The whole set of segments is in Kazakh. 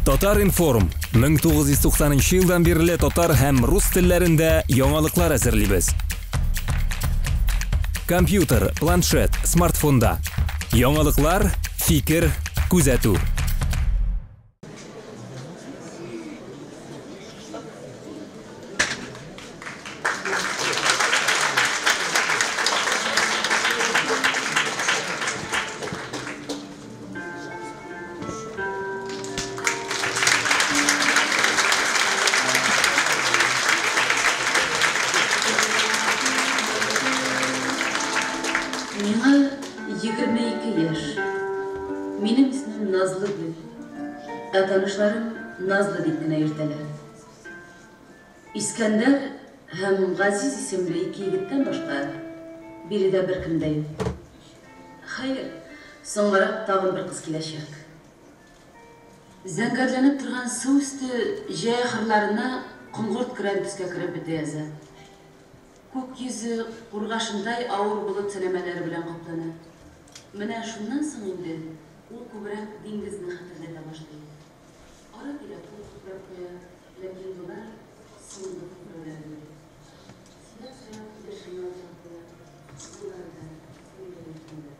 Татар информ 1990 жылдан бері татар һәм рус телләрендә яңалыклар әзерлибез. Компьютер, планшет, смартфонда. Яңалыклар, фикер, күзәтү. Миңа 22 яш. Минем исемем Назлы Гүл. Танышларым Назлы дип кенә йөртәләр. Искәндәр һәм Газиз исемле ике егеттән башка биредә беркем дә юк. Хәер, соңрак тагын бер кыз киләчәк. Зәңгәрләнеп торган су өсте җәй ахырларына коңгырт көрән төскә кереп бетә яза. Күк йөзе кургашындай авыр булып сәләмәләре белән каплана. Менә шуннан соң инде ул күбрәк диңгезне хәтерләтә башлый. Ара-тирә ул күбрәк куя, ләкин болар соңында күрәләр. Силәр-сәләм килешенә җаваплы. Буларда күңелле.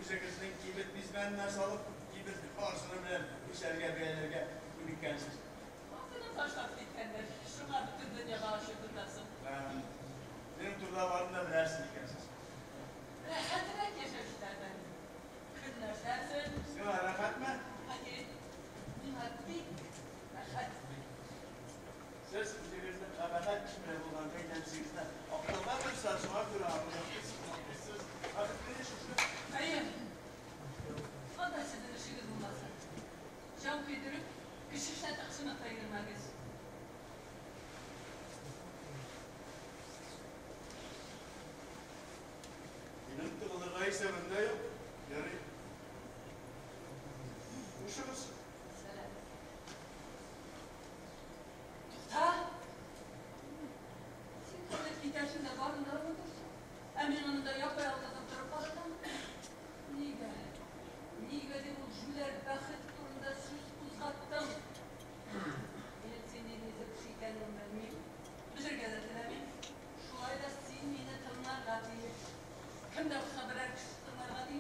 Üzerinizden kıymet bizmenler salıp kıymet parçasını bilen işlerge beğenlerge unikensiz. Aklına taşlap dikenler, şuna bütün dünya bağışı tutasın. Benim turda varım da bilersin dikensiz. Rahatına yaşamışlardan. Kırlar dersin. Sıra rahat mı? Hadi, hadi, rahat. Siz üzerinizden rahat kişimle bulan beğensinizden. Akıllar bir saat sonra göre anlayabilirsiniz. Artık ne yaşıyorsunuz? Hayır. O da sizin ışığınız bulmasın. Can kıydırıp, kışışla taksına ayırmanız. Benim tıkılırgayı sevimde yok. Yani, uşunuz. Selam. Ta. Sen kılık gidersin de barında mıdır? Emin onu da yapayaldadım durup aradan. Niga de bu cüler bakıt turunda süs uzgattım. Benim senin neyse bir şey kendim bilmeyeyim. Bizim gazetelerimi şu ayda sizin yine tırnar gatiyi. Kim de bu haberler kıştırlar gatiyi.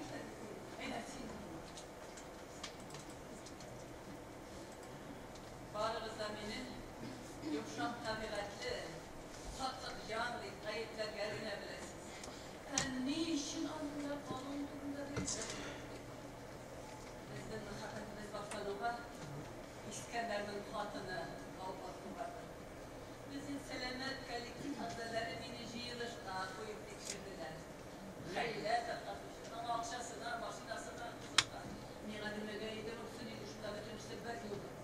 Yumuşak tabiatlı, tatlı canlı kayıtlar yerine bilesiz. Ne işin aldılar balon durumda değil. Bizden hakikatimiz başkanlığa İskender'in hatını avukatlığı vardı. Bizim selamet kolektif hastaları binici yılışta koyup tekşirdiler. Hayla takatmışlar ama akşasına, maşinasına, kızıkta. Miğadimle gayeden olsun yılışında bütün işte belki olur.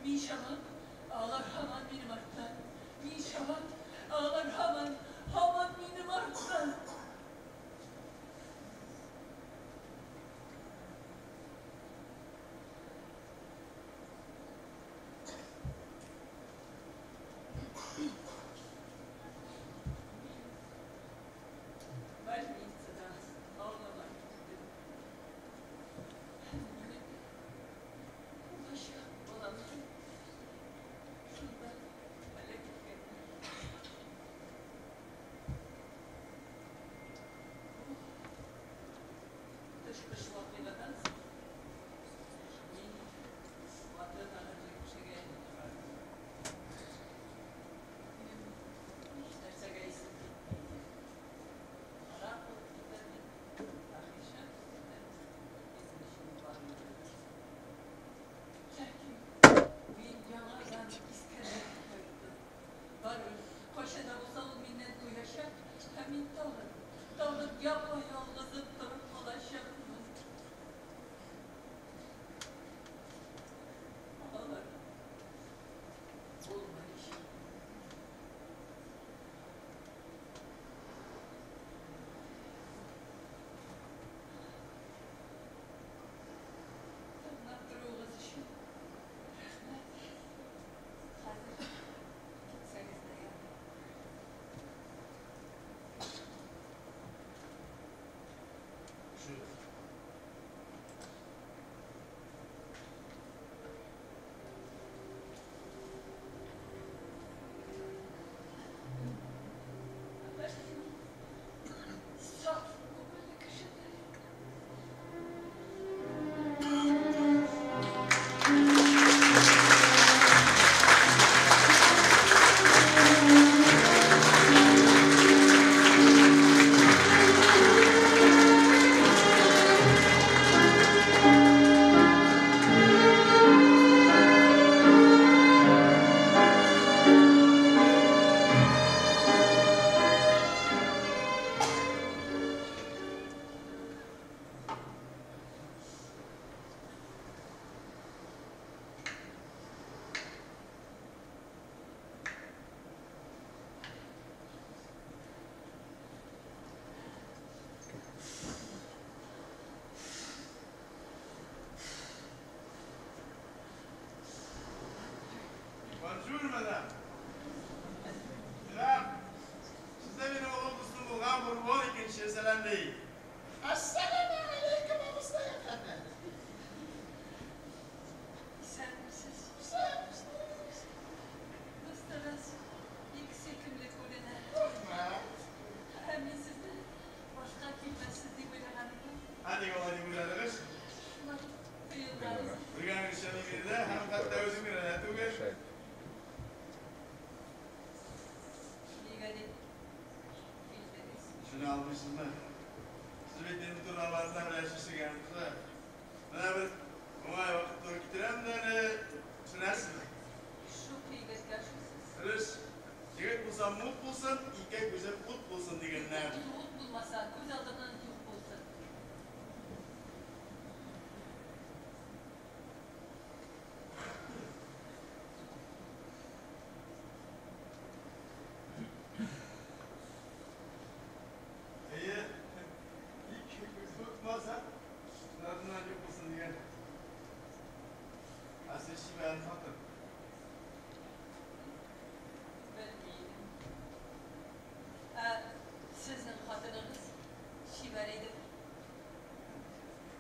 Min şaman ağlar haman benim arttan. Min şaman ağlar haman benim arttan. Bonjour, madame. Selam. Siz de benim oğlum Müslüm Bulgan Burbon ikinci selam değil. Esselamu aleyküm Mustafa efendi. Sen misiniz? Sen Nasılsınız? İlk sekimli kulüne. korkma. Hem sizde başka kimsesiz değil mi hanım? Hadi yola dimurlarız. Duyuyorlar. Bugün nişanı bir de hem hatta özüm bir adet uğur. Şunu almışsın da. Siz benim turnalarından uğraşışı gelmişse. Bana bir umay vakit doğru getirem de ne sünersin. Şu kıymet yaşıyorsunuz. Sırış. Yigit bulsan mut bulsun, ilkek bize put bulsun degenler. Umut bulmasa göz aldığından yok bulsun. İyi. İlk tutmazsa ardından yok bulsun diyen. Asıl işi ben hatır. Ben değilim. Sizin hatırınız şivereydi.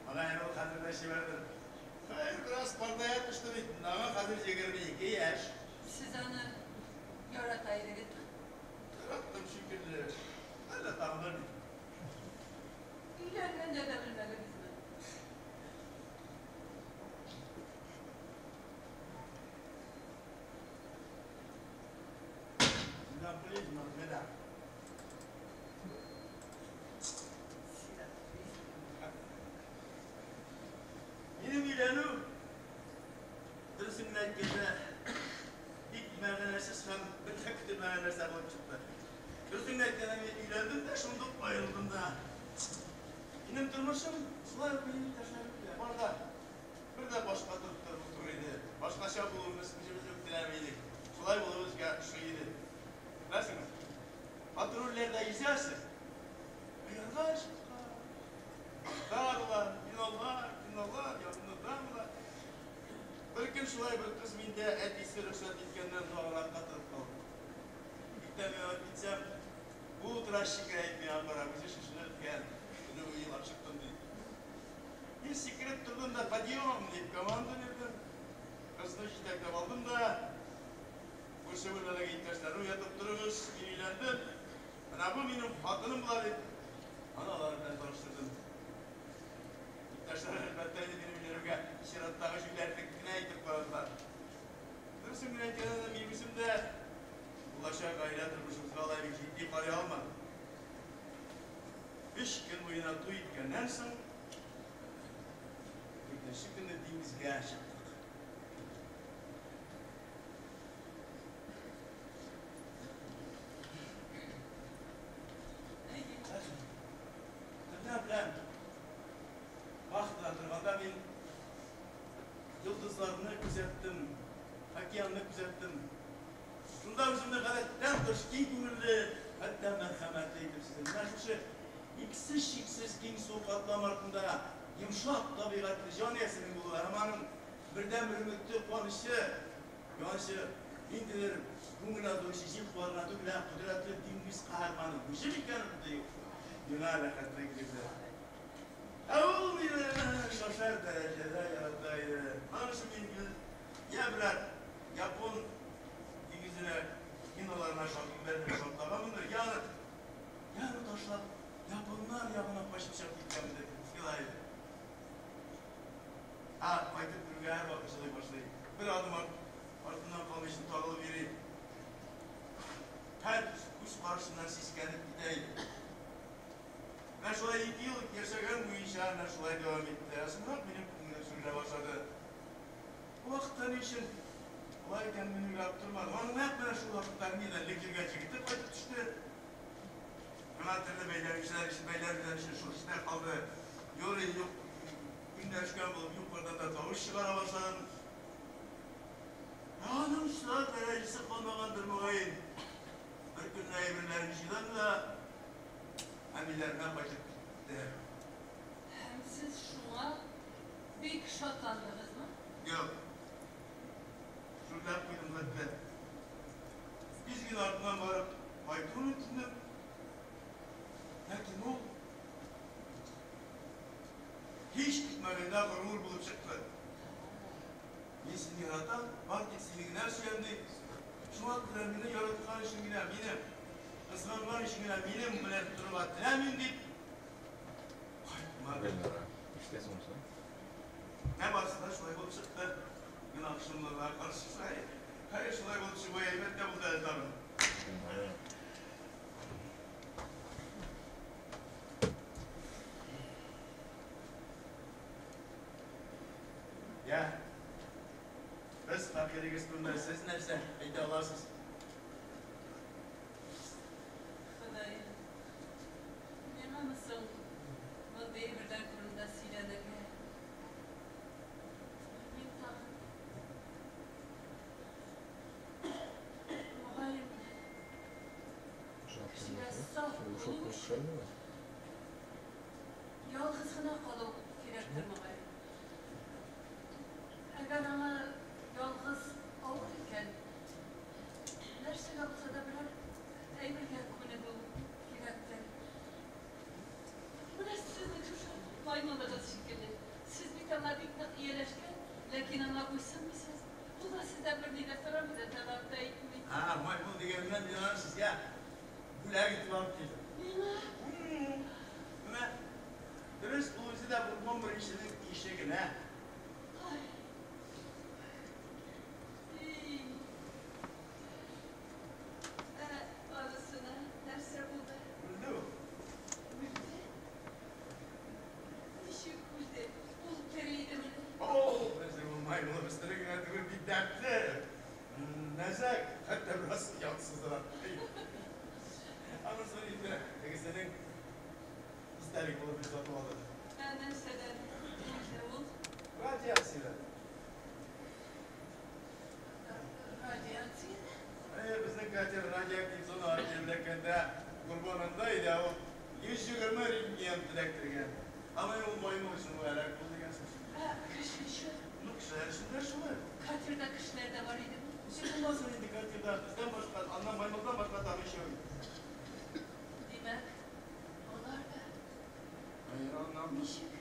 Bana yani o kadırda şey verdim. Hayır biraz pardaya düştü bittin ama kadır cegerimi iki yaş. Siz onu yarataydı gittin. Rabbim şükürler. Allah tanrı. İleriden de bilmeli bizden. Sizden please madem. Yine bilenu. Dırısın merkezde ilk merdivenesiz hem bir tek merdivenesiz olup çıktı. Dırısın merkezde ilerledim de şunduk bayıldım da. Benim durmuşum sular benim taşlarım. Orada bir de başka duruptur idi. Başka Paşa bulunmuş, bizim dilemeydik. Şolay bulunmuşka şu idi. Nasılsınız? Patrullerde izlersin. Yavaş. Darlar, binallah, yanındadırlar. Bir gün şolay bir kız minde etisi rüksat etkenden doğalar katırıp kaldı. İlkten ben gitsem, bu tıraş şikayetini anlara, bizi şişirirken, bunu uyuyup çıktım deyip. Bir sikret durdum da, подъем deyip komandı verdim. Kızını şiteklep aldım da, bu sıvırlara gitmişler, uyatıp dururuz, ilgilendim. Bana bu benim hatınım bular dedim. Analarından tanıştırdım. İktaşlar elbette benim ilerimge şirattағы jülerlikine aytып koydular. Dursun gün aytkanında meyvüsüm de ulaşa gayra turmuşumuzga alaylık ciddi qaraya almadım. 5 gün boyuna toy etkenden soң, 4-ші күні деңізге шықтық. Bilen vaxtla тұрғанда мен yıldızlarını күзеттім, океанны күзеттім. Шунда өзімді ғадаттан дұрыс кең көңілді, әттен мәрхәмәтлі етіп сізден. Мәшіше, иксіз шексіз кең суық атлам артында yumuşak табиғатты жан есінің болуы. Аманың бірден бір үмітті қуанышы, енділер көңіл адойшы жел қуарына түгілі құдіратлы деңгіз қағарманы көшіп екенім дейік. Dünya alakasına gidiyorlar. Ağul mıydı? Şaşar derecede yarattaydı. Anışım İngiliz, ya birer Japon İngilizine, Hinolarına şartlamandır. Yani taşlar Japonlar yanına başım şartlayacağım dedi. Silaydı. Faytıp durga her bakışlayıp başlayıp. Bir adım ardından kalmışın tağılı biri. Her kuş karşısından siskenip gideydi. Ben şolay 2 yıl yaşagan bu inşaatına şolay devam etti. Aslında benim konuda sürüle başladı. Bu vakitten için olay kendini yaptırmadı. Onun hep bana şu vakitler neden lekirge çıktı, kayıp düştü. Anahtarlı beyler, beyler şu işler kaldı. Yolu yok, günler çıkan bulup yukarıdan da tavuş çıkara başladım. Hanım şular derecesi konmagandır muayyin. Bir gün emirlerin işinden de Emirlerden başladı. Hem siz şuna büyük şartlandınız mı? Yok. Şurada koydum zaten. Biz gün ardından varıp Baytun'u dinledim. Lakin o hiç gitmeden gurur bulup çıktı. Nesini yaratan, marketsizliğine süyendi. Şu an kremini yaratkan işin benim. Kısmanlar işine benim bilen duruma dilemin deyip İşte sonuçta. ne basında şolay bulup çıktı. Gün akşamlarına karşı hayır şolay bulup çıkıyor elbette bu da etabım. Ya biz fakiri kısmında siz nefse eydi Allah'sız. Nasıl bu devirden kurumda siledik. Muhayyim. Saf olmuş. Yalğızına kalıp gerektir muhayyim. Eğer ama yalğız olurken nerse yapsa da birer eyvallah konu gerektir. Maymunlarız şekilde. Siz bir tane bir iyileşken, lakin ama uysun musunuz? Bu da sizden bir direktörü bize tevapta etmeyi. Maymun diyeminden dinlersiniz ya. Güler gitti var ki. Buna dürüst ulusu da bu bir işe güne. Arasına derse buldu. Buldu. Maymunu üstüne yönetimi bir dertli. Nezak, hatta biraz yansızdılar. Anlasın iyiydi. Peki senin isterik olup bir zatı oldu. Benden seden ne oldu? Rahat yazıyla. görmer yiyem dilektirgen. Ama olmayım olsun bu elak oldu gelsin. Kışın şu. Bunu kışlar şimdi şu var. Katırda kışlarda var idi. Şimdi nasıl dikkat eder? Bizden başka, anlamaymaktan başka tabii şey yok. Demek, onlar da Hayır anlamda. nişik.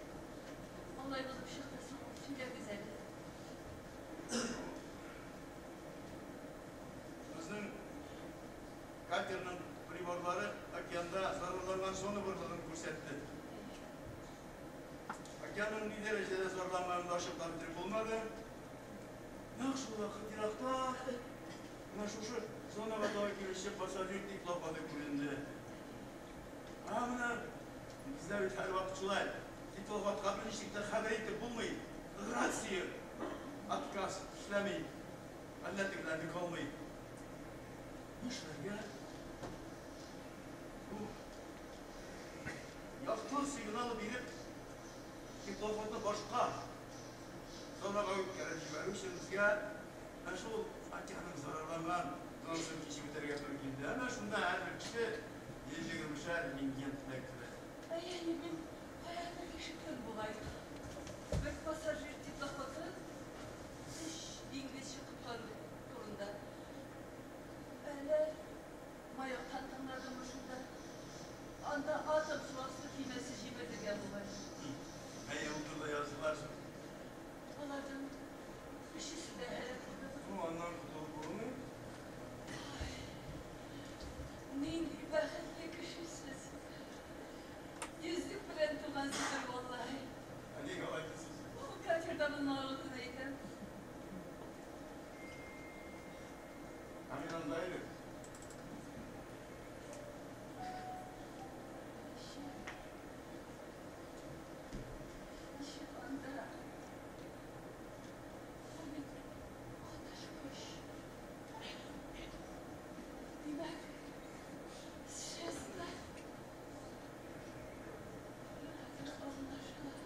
Olay bulup şıktasın, tüyle güzeldi. Bizning katerning priborlari okeanda zararlangan soni borligini ko'rsatdi. Okeanning ne darajada zararlanganini oshib tabdir bo'lmadi. Yaxshi vaqt Iroqda mana shu zonaga to'g'ri kelishib pasajer iflofati ko'rindi. Mana bizlar har vaqt shulay iflofat qabilishlikda xabar etib bo'lmaydi. Ratsiya отказ ishlamaydi. Allatiklarni qolmaydi. Nishlarga bu yaxshi signal berib iflofatni boshqa zonaga o'tkazib yuborish uchun bizga mana shu okeanning zararlangan zonasini kechib o'targa to'g'ri keldi. Ana shunda har bir kishi 20 mingga tilak qiladi. Yani ben hayatımdaki şükür bulaydı. Bir pasajir tiplaklatı, dış İngiliz şıkıkları turunda. Öyle mayak tantanlardan şurada. Anda atom suası kimesi jibedirgen bulaydı. Hey oturda yazılar. Onlardan bir şeysi de hayatımda. Bu anlam tutulduğu mu? Neyin bakın yakışırsınız. Yüzlük bilen tuğan sıfır vallahi. Hadi galaksız. O kaçırdanın ağrısındaydı. Amin andaydı. Işık anda. O bir konuşmuş. Demek sesler. Anlaşılan.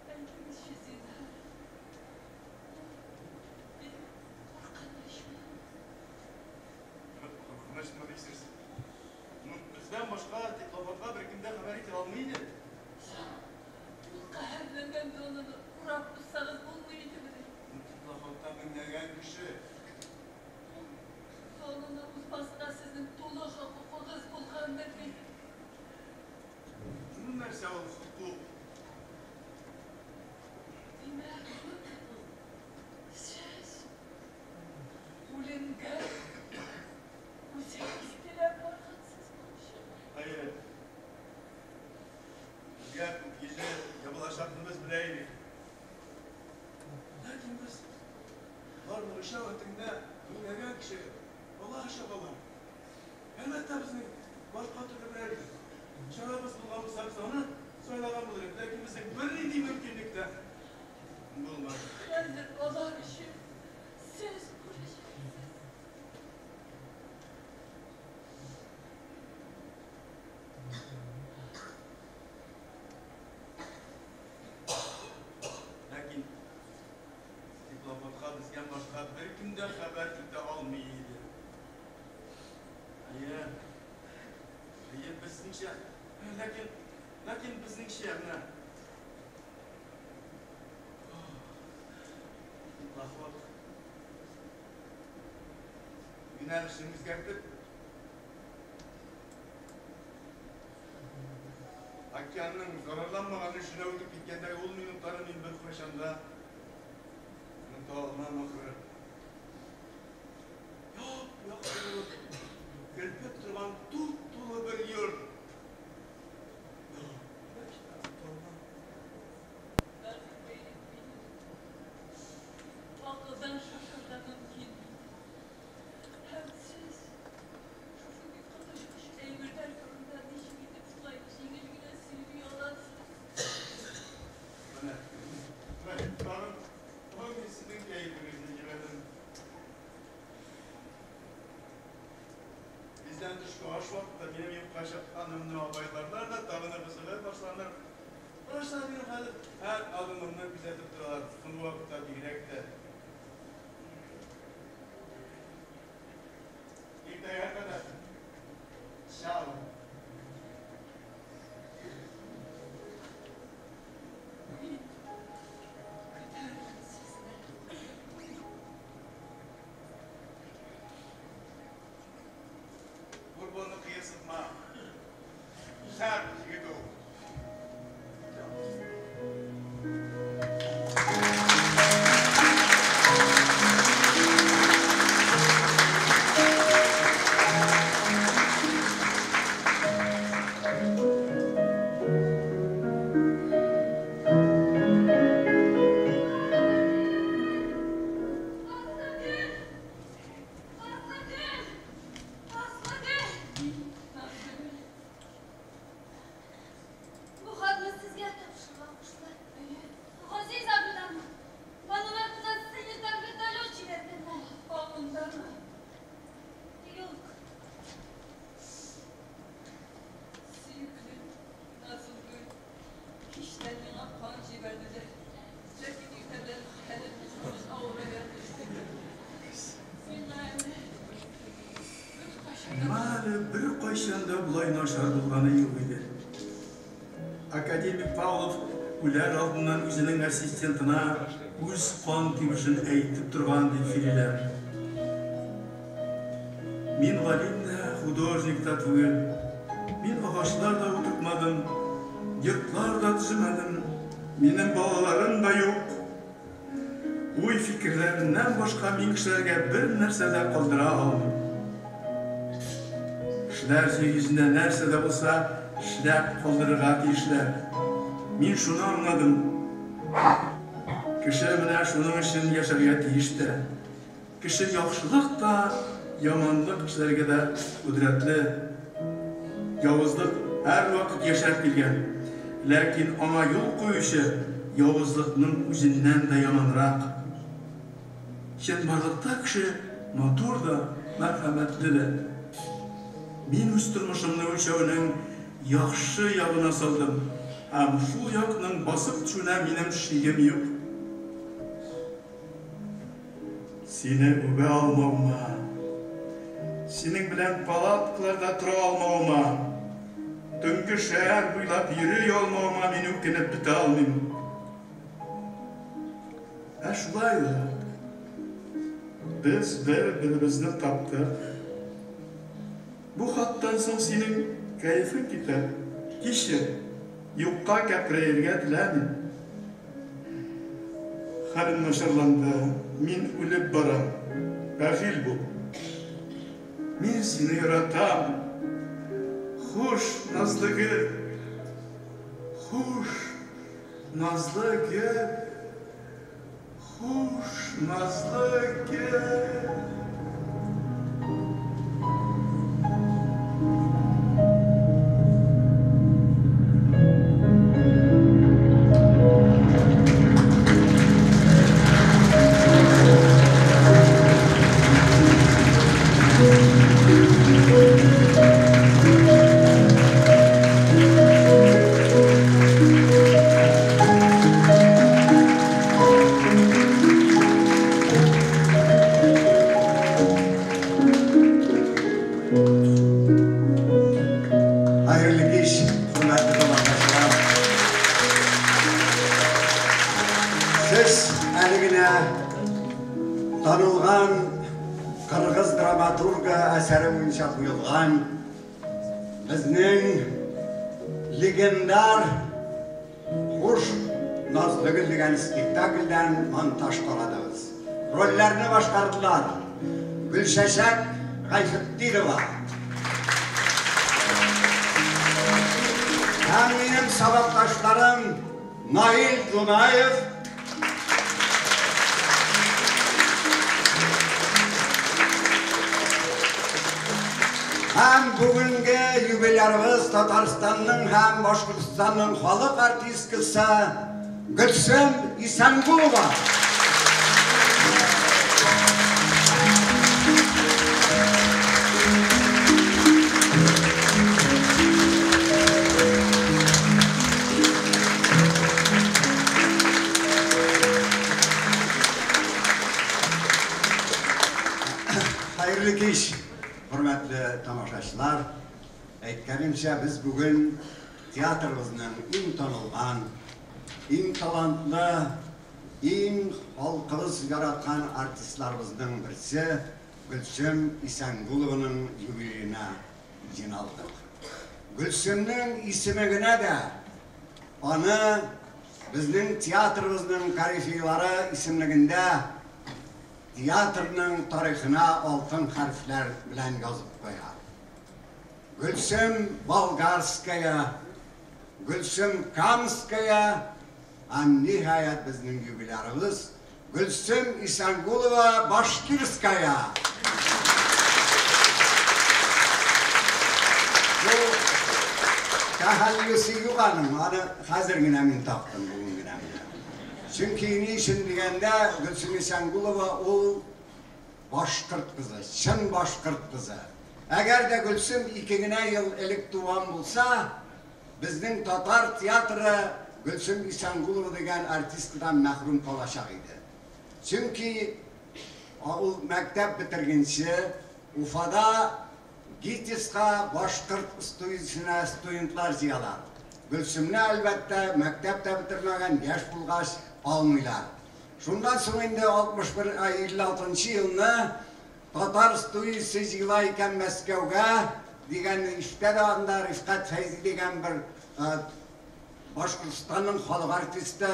Belki bir şey zina. Benim arkadaşım. Konuşma değiştirsin. Bizden başka diplomatlar bir kimden haber eti almaydı. Bu kahırlığından da onu kurak tutsanız bulmaydı mı? Diplomatlar dinleyen kişi. Sonunda uzmasına sizin dolu hukukunuz bulkanını bil. Bunun neresi olsun bu? Demek siz Ulinga bu sevgisiyle korkaksız konuşun. Hayır. Gel bu gece yapılaşaklığımız bileydi. Lakin biz var mı ışavetinde dinleyen kişi Allah şakalım. Elbette bizim başka türlü bir şarabız bulgamızsak sonra söyleyen buluruz. Lakin bizim böyle mümkünlükte bulmaz. Nedir olan işi? Siz uğraşacaksınız. Lakin diplomatga bizden başka bir kimden haber juda olmaydi. Hayır. Hayır bizningcha. Lakin bizningcha mana. Diplomat. Yo'nalishimiz gapib. Okeanning zararlanmagani shuna o'tib ketganda 10 minutlarni men bir qurashanda Dağılman bakırı. Yok. Gelip duran dolu bir yer. Akıldan şaşırdanın ki hem siz şu bir konuşmuş evirden yorumdan dişi gidip tulaymış İngiliz güne silviyorlarsınız. Ben hangisinin keyfinizi girelim? Bizden dışkı hoş vakitte benim kaşık hanımını abaylarlar da dağına kısırlar başlarlar. Başlar benim her adımını gözetip durarlar. Bu vakitte direkte. İlk kadar şah bunu kıyasıtma. Sert yigit ol. Bir koşanda bulayın aşar bulğanı yığıydı. Akademik Pavlov ular aldından özünün assistentına öz kan tübüşün eğitip durğan filmler. Min valimde hudojnikta tügül. Min ağaçlarda oturtmadım, yurtlarda düzmedim. Benim balalarım da yok. Uy fikirlerinden başka min kişilerge bir nersede kaldıra aldım. Kişiler yüzünde nersede olsa işlep kaldırığa tiyişler. Min şunu anladım. Kişi mine şunun için yaşarıya tiyişti. Kişi yaxşılık da, yamanlık kişilerge de kudretli. Yavuzlık her vakit yaşayıp bilgen. Lakin ama yol koyuşu yavuzlıkның özünden de yamanırak. Şenbarlıkta kişi motor da, merhametli de. Min öz turmuşumның ölçeğinin yaxşı yağına saldım. Hem şu yağının basıp düşüne benim şeyim yok. Seni öbe almağıma, senin bilen palatlarda tura almağıma, tünkü şehir buylap yürü yolmağıma meni ökenip bite almayım. Şulaydı. Biz birbirimizni taptık. Bu hattan soň senin keyfin gider. Kişi yokka gapirerge dilemin. Halim naşarlandı. Min ölüp baram. Bafil bu. Min seni yaratam. Hoş nazlı gül. Hoş nazlı gül. Hoş nazlı gül. Tanılgan Kırgız dramaturga eseri boyunca kuyulgan bizning legendar Hoş nazlı gül degan spektakldan montaj qilamiz. Rollarni boshqardilar Gulshashak G'ayfetdinova. Hem benim sabaqdoshlarım Nail Dunayev, hem bugünkü yubilyarımız Tataristan'ın hem Başkürtistan'ın halk artistkisi Gülsüm İsangulova. Hayırlı kış. Hürmetli tamaşaçılar, aytganimcha biz bugün teatrımızın en tanılgan, en talantlı, en halkımız yaratkan artistlerimizden birisi Gülsüm İsangulova'nın yubileyine жиналдық. Гүлсімнің исімігіне де аны біздің театрымыздың корифейлары исемлігінде театрның тарихына алтын харфлер білән жазып қоя. Гүлсім Болгарская, Гүлсім Камская, нихаят біздің юбилярымыз Гүлсім Исангулова Башкирская. Бұл тәхәллісі юғаным, аны қазіргіне мен тақтым бүгінгіне. Çünkü ne için degende Gülsüm İsangulova o Başkırt kızı, şın Başkırt kızı. Eğer de Gülsüm 2 yıl elik tuğan bulsa, bizden Tatar tiyatrı Gülsüm İsangulova degen artistiden mahrum kalacak idi. Çünkü o mektep bitirginçi Ufada Gitiska Başkırt stüdyosuna stüdyantlar ziyalar. Gülsüm'ne elbette mektepte bitirmegen yaş bulgaç almıylar. Şundan sonra 56 yılını Tatar stüdyosu yılayken Moskov'a degen işte de anda Rifkat Feyzi degen bir Başkırstan'ın halk artisti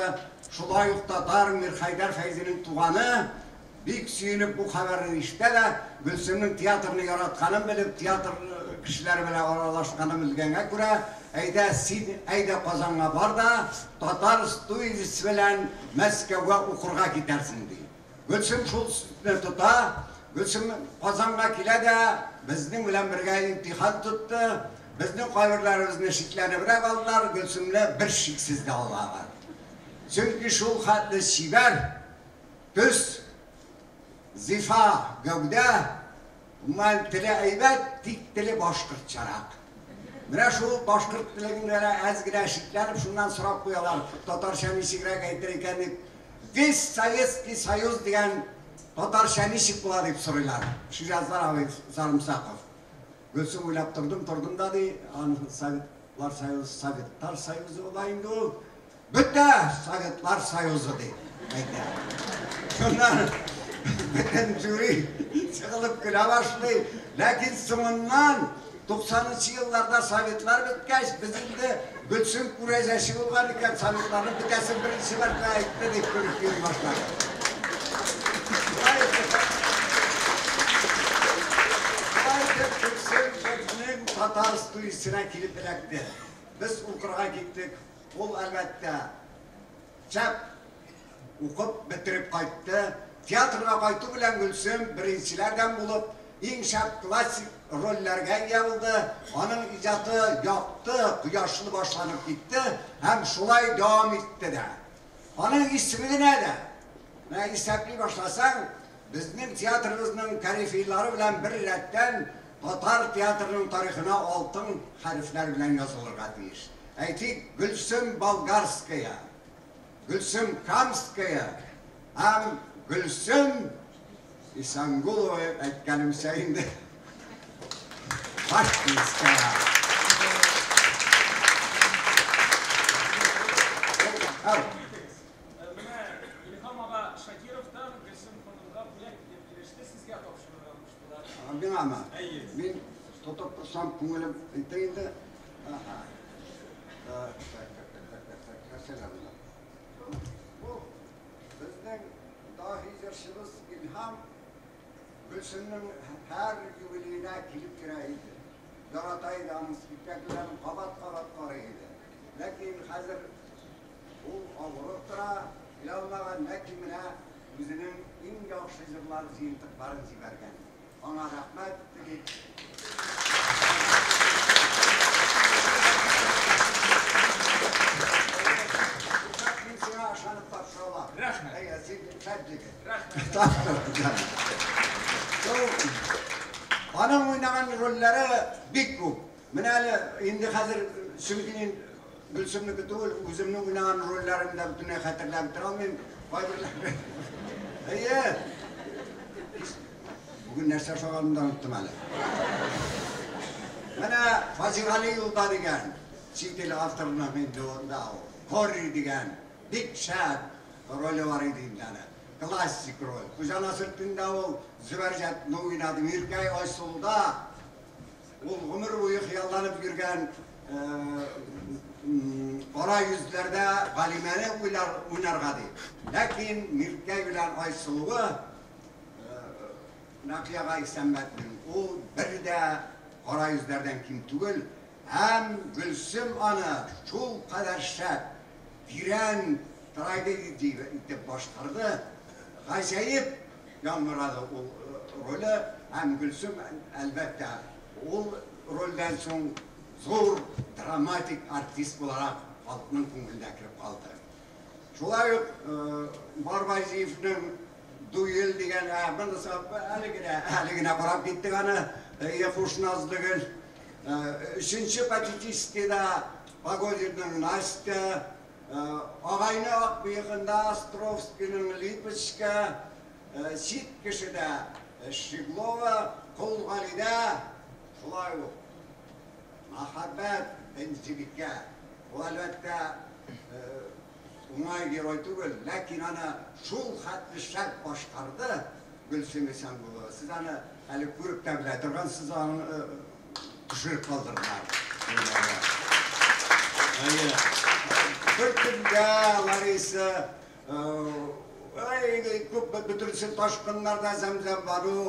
Şulayuk Tatar Mirhaydar Feyzi'nin tuğanı büyük suyunub bu haberini işte de Gülsüm'ün tiyatrını yaratkanın bilip tiyatr kişiler bile aralaşkanı bilgene göre Ayda Kazan'a var da Tatar stüdyosu bilen Moskov'a okurga gidersin diye. Gülsüm şul sütüne tuta, Gülsüm Kazan'a kile de bizden bilen birge imtihan tuttu. Bizden kayırlarımızın eşiklerini bırak aldılar, Gülsüm'le bir şiksiz de aldılar. Çünkü şul hatlı şiver, püs, zifa, gövde, umal tili aybet, tik tili Başkırt çarak. Mine şu Başkırt diliginde ezgire şiklenip şundan sorap koyuyorlar. Tatar şenişikre gaytirirken biz Sovetski Soyuz diyen Tatar şenişik bula deyip soruyorlar. Şu yazlar abi Sarımsakov. Gülsüm uylap durdum da dey, Sovetlar Soyuz, Sovetlar Soyuzu olayım ol. Bitti Sovetlar Soyuzu dey. Şundan bütün jüri çıkılıp güle başlıyor. Lakin sonundan 90'lı yıllarda Sovetler bitkeş, bizim de Gülsüm Kurezeşi olgan iken Sovetlerin bitesi birinci mertebe ayıttı deyip görüştüğüm başlar. Gülsüm Tatar stüdyosuna kilip bilekti. Biz Ukrayna gittik, ol elbette çep okup bitirip kayıttı. Tiyatrına kayıtı bilen Gülsüm birincilerden bulup İnşaat klasik rollerge geldi. Onun icatı yaptı, yaşlı başlanıp gitti. Hem şulay devam etti de. Onun ismi ne de? Ne hesaplı başlasan, bizim tiyatrımızın karifiyleri bilen bir retten Tatar tiyatrının tarihine altın harfler bilen yazılırga deyiş. Aytik Gülsüm Bolgarskaya, Gülsüm Kamskaya, hem Gülsüm İsangulova etkenim şeyinde Başkırskaya. İlham Ağa Şakirov'dan Gülsüm Hanım'a bilek girişte sizge topşurulmuştular. Ben ama, ben tutup tutsam kungulum inteyinde. Bu bizden dahi yaşımız İlham Gülsüm'ün her jubileyine kilip gireydi. Yarataydı ama spektaklerin kabat karıydı. Lakin hazır o Avrupa'da ilavlagan nekimine bizinin en yaxşı yıllar ziyintiklerini zibergen. Ona rahmet dileyip. Aşanıp tapşırıyorlar. Rahmet. Onun oynayan rolleri big bu. Menali indi hazır Sümkinin Gülsüm'nü kütüğül, Gülsüm'nün oynayan rollerinde bütüne hatırlayıp bitiralmayayım. İyi. Bugün nerse şoğalımdan unuttum hala. Bana Fazihali yolda degen, çifteli aftarına mende onda o. Korri degen, big shot rolü var idi yani. Klasik rol. Kucana sırtında o Zübercet'in oynadı. Mirkay Aysol'da Ул гомер буе хыялланып йөргән кара йөзләрдә галимәне уйнарга ди. Ләкин Миркәй белән Айсылуы Накияга Исәмбәтнең ул бер дә кара йөзләрдән ким түгел, һәм Гөлсем аны шул кадәр шәп, тирән трайды итеп башкарды. Гаҗәеп яңгырады ул роле, һәм Гөлсем әлбәттә ул рольдән соң зур драматик артист буларак халыкның күңелендә кирип калды. Шулай ук Барбазиевның дуэль дигән әлегенә карап киттек аны, Яфушназлыгын. Өченче патетистида Погодинның Настя, агайны Акбыегында Островскийның Липочка, чит кешедә Щеглова, Кулгалидә, шулай ук Махаббат Энҗибикә. Ул әлбәттә уңай герой түгел, ләкин аны шул хәтле шәп башкарды Гөлсем Исәнбулова. Сез аны әле күреп тә белә торгансыз, аны төшереп калдырдылар. Бер көндә Лариса күп бөтенсен ташкыннарда Зәмзәм Бару,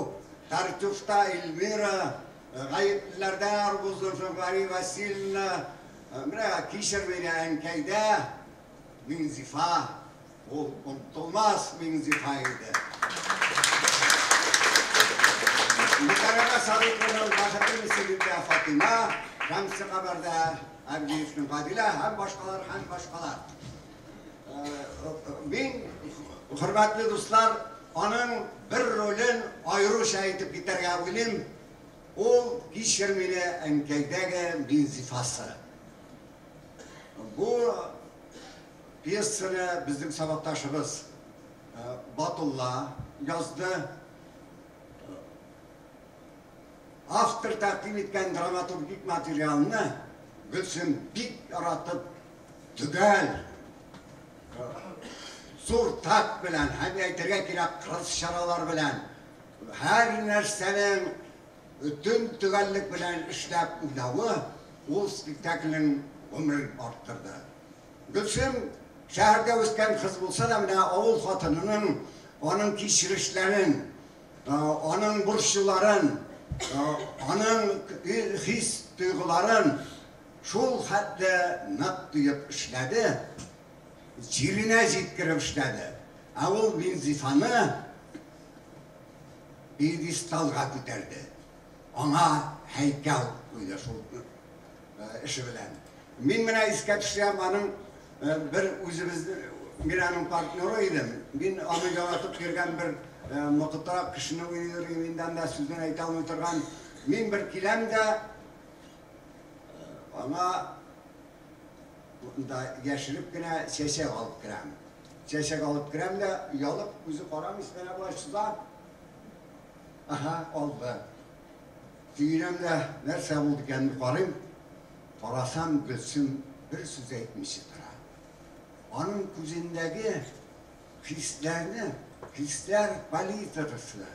Тартюфта Эльмира, гаеплеләрдә Арбузов Мари Васильевна, менә кичер менә Әнкәйдә Миңзифа, ул онытылмас Миңзифа иде. Мөхәррәмә Сарыкованың башкы мисалында Фатима, Шәмси Кабарда Әбдиевнең Гадилә һәм башкалар. Мин, хөрмәтле дуслар, аның бер ролен аеруча әйтеп китәргә уйлыйм. Ул кичер мине Әнкәйдәге Миңзифасы. Бу пьесаны безнең сабакташыбыз Батулла язды. Автор тәкъдим иткән драматургик материалны Гөлсем бик аратып төгәл, зур так белән, һәм әйтергә кирәк кырыс чаралар белән, һәр нәрсәнең бөтен төгәллек белән эшләп уйлавы ул спектакльнең гомерен арттырды. Гөлсем шәһәрдә үскән кыз булса да, менә авыл хатынының аның кичерешләрен, аның бурчуларын, аның хис тойгыларын шул хәтле нык тоеп эшләде, җиренә җиткереп эшләде. Ә ул Миңзифаны пьедесталга күтәрде. Аңа һәйкәл куйды шул эше белән. Мин менә искә төшәм, аның бер үзебезнең Мираның партнеры идем. Мин аны яратып йөргән бер мокытырак кешене уйлыйм, миндән дә сүзен әйтә алмый торган. Мин бер киләм дә аңа яшереп кенә чәчәк алып керәм. Чәчәк алып керәм дә, ялып, үзе карамый, менә булай суза. Аха, алды. Тиенәм дә, нәрсә булды икәнен карыйм. Карасам, Гөлсем бер сүз әйтмичә тора. Аның күзендәге хисләр палитрасы.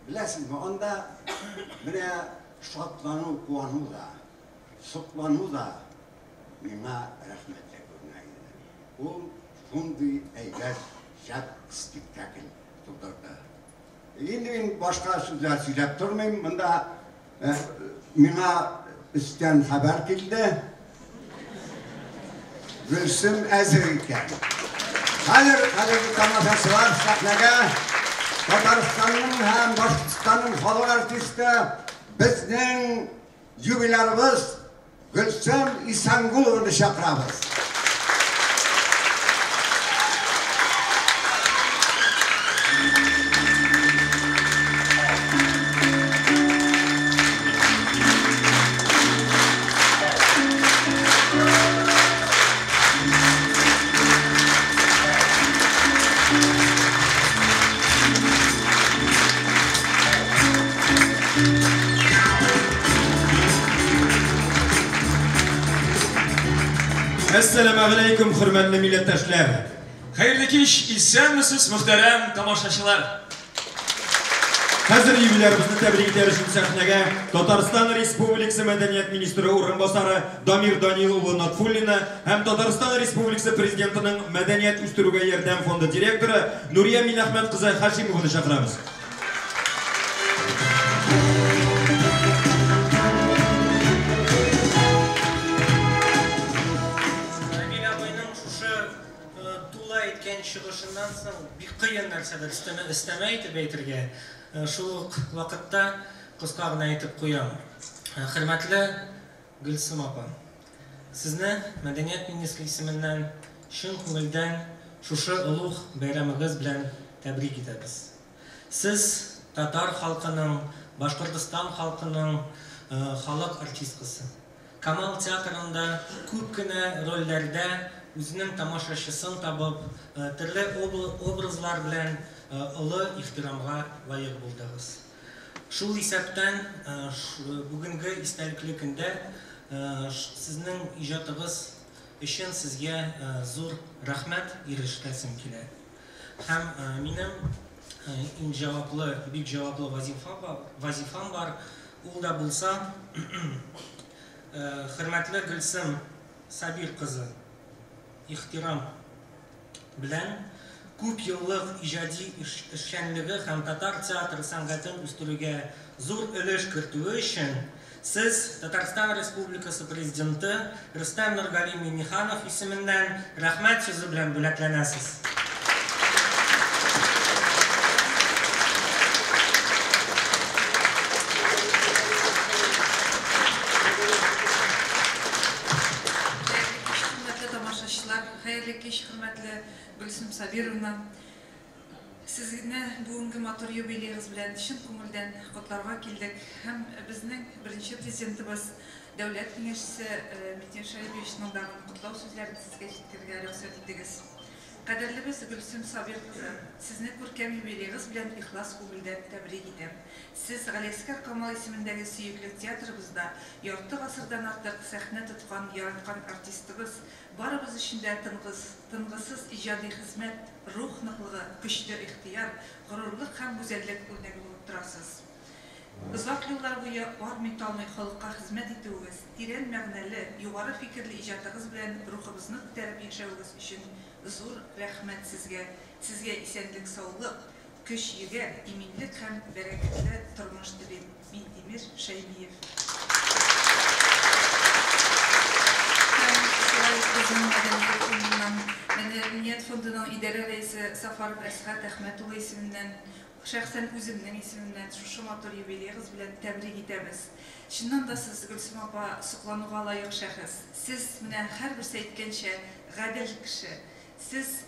Беләсезме, анда менә шатлану, куану да, соклану да миңа рәхмәтле күренә иде. Ул шундый әйбәт шәп спектакль тудырды. Инде мин башка сүзләр сөйләп тормыйм. Монда миңа өстән хәбәр килде. Гөлсем әзер икән. Хәзер тамашачылар сәхнәгә Татарстанның һәм Башкортстанның халык артисты безнең юбилярыбыз Гөлсем Исәнгулованы чакырабыз. Assalamu alaikum, hürmetli milletdaşlar. Hayırlı kеш, исәнмесез, muhterem tamашачылар. Hazır юбилярыбызны тәбрик итәр өчен сәхнәгә Татарстан Республикасы Мәдәният министры урынбасары Дамир Данил улы Натфуллина һәм Татарстан Республикасы президентының Мәдәният үстерүгә ярдәм фонды директоры Нурия Минахмәт кызы Хашимованы чакырабыз. Чыгышыннан соң бик кыен нәрсәдер истәмәй итеп әйтергә. Шул ук вакытта кыска гына әйтеп куям. Хөрмәтле Гөлсем апа, сезне Мәдәният министры исеменнән чын күңелдән шушы улуг бәйрәмегез белән тәбрик итәбез. Сез татар халкының, Башкортстан халкының халык артисткасы. Камал театрында күп кенә рольләрдә үзенең тамашачысын табып, төрле образлар белән олы ихтирамга лаек булдыгыз. Шул исәптән бүгенге истәлекле көндә сезнең иҗатыгыз өчен сезгә зур рәхмәт ирешкәсем килә. Һәм минем бик җаваплы вазифам бар. Ул да булса, хөрмәтле Гөлсем Сабир кызы ихтирам белән күп еллык иҗади эшчәнлеге һәм татар театры сәнгатен үстерүгә зур өлеш кертүе өчен сез Татарстан Республикасы президенты Рөстәм Нургали Миңнеханов исеменнән рәхмәт сүзе белән бүләкләнәсез. Хәерле кич, хөрмәтле Гөлсем Сабировна. Сезне бүгенге матур юбилейгыз белән чын күңелдән котларга килдек. Һәм безнең беренче президентыбыз Дәүләт киңәшчесе Митин Шәйбиевичнең да котлау сүзләрен сезгә җиткерергә рөхсәт итегез. Кадерлебез Гөлсем Сабир кызы, сезне күркәм юбилейгыз белән ихлас күңелдән тәбрик итәм. Сез Галиәскәр Камал исемендәге сөекле театрыбызда ярты гасырдан артык сәхнә тоткан, яраткан артистыбыз, барыбыз өчен дә тынгысыз иҗади хезмәт, рух ныклыгы, көчле ихтияр, горурлык һәм гүзәллек үрнәге булып торасыз. Озак еллар буе армый-талмый халыкка хезмәт итүегез, тирән мәгънәле, югары фикерле иҗатыгыз белән рухыбызны күтәреп яшәүегез өчен зур рәхмәт сезгә. Сезгә исәнлек, саулык, көч егәр, иминлек һәм бәрәкәтле тормыш телим. Минтимер Шәймиев. Мәдәният фондының идарә рәисе Сафаров Әсгать Әхмәт улы исеменнән, шәхсән үземнең исемемнән шушы матур юбилейгыз белән тәбрик итәбез. Чыннан да сез, Гөлсем апа, соклануга лаек шәхес. Сез менә һәрберсе әйткәнчә гадел кеше. Сез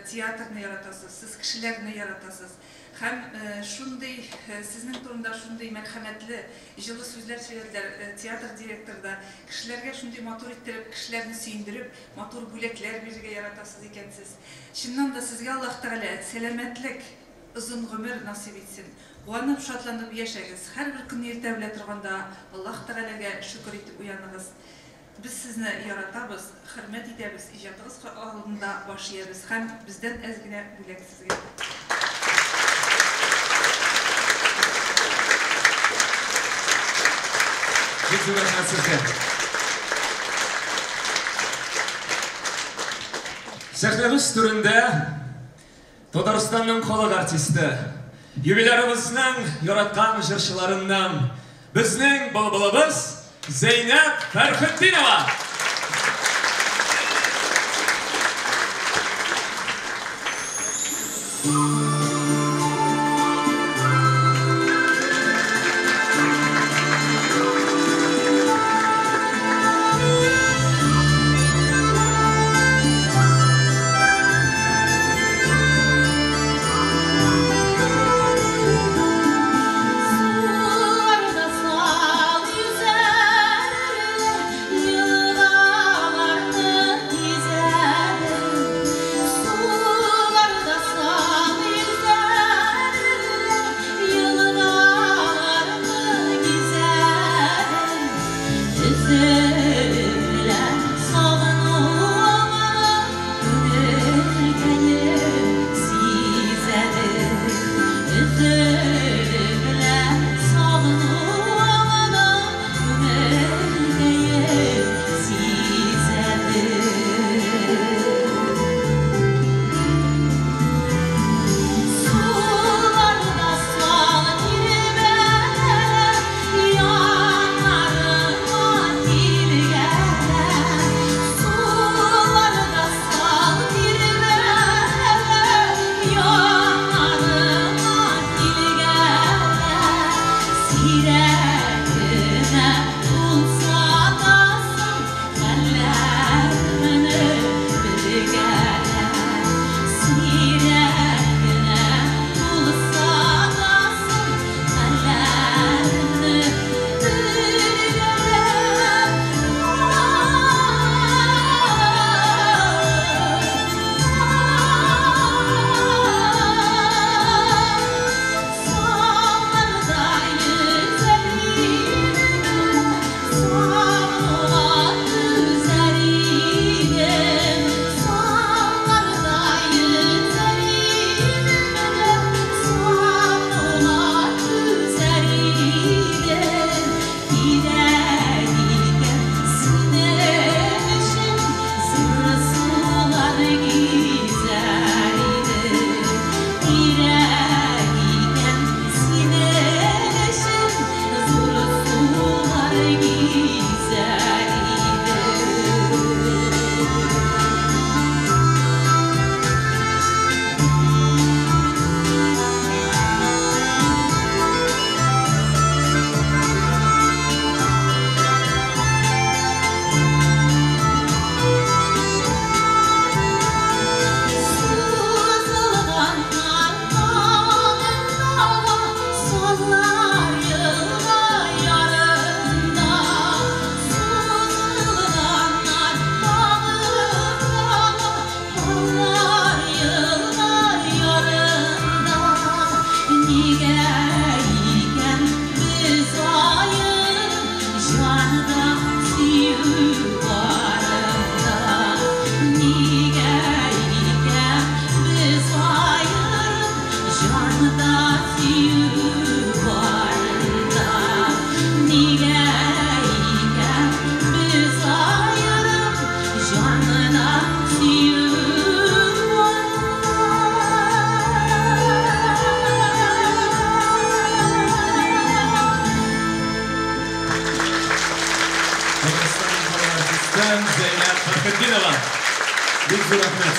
театрны яратасыз, сез кешеләрне яратасыз. Һәм шундый сезнең турында шундый мәрхәмәтле, җылы сүзләр сөйләделәр театр директорда. Кешеләргә шундый матур иттереп, кешеләрне сөендереп, матур бүләкләр бирергә яратасыз икәнсез. Чыннан да сезгә Аллаһ Тәгалә сәламәтлек, озын гомер насыйп итсен. Куанып, шатланып яшәгез. Һәрбер көн иртә белә торганда Аллаһ Тәгаләгә шөкер итеп уяныгыз. Biz sizne yaratабыз, хөрмәт итәбез, иҗатыгыз алдында баш иябез һәм бездән әз генә бүләк сезгә. Сәхнәбез түрендә Татарстанның халык артисты, юбилярыбызның яраткан җырчыларыннан безнең былбылыбыз Зәйнәп Фәрхетдинова. Sularda sağ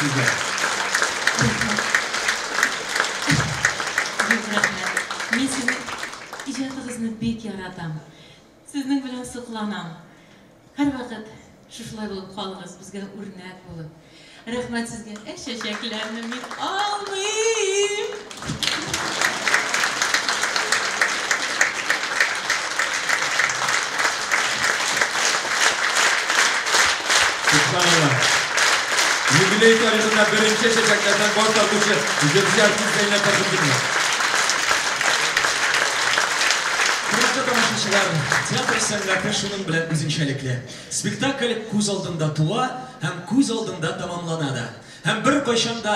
sizge. Мен сіздің ижадыңызны бек яратам. Сіздің білен сұқланам. Әр вақыт шушылай болып қалыңыз бізге өрнек болып. Рахмет сізге. Шешеклерімді мен алмайым. Юбилей tarihinde birinci çiçeklerden boş tartışır. Güzel sizlerle tartışırız. Құрметті тамашашылар, театр сәнгаты шуның белән үзенчәлекле. Спектакль күз алдында туа һәм күз алдында тамамланады. Һәм бер кайчанда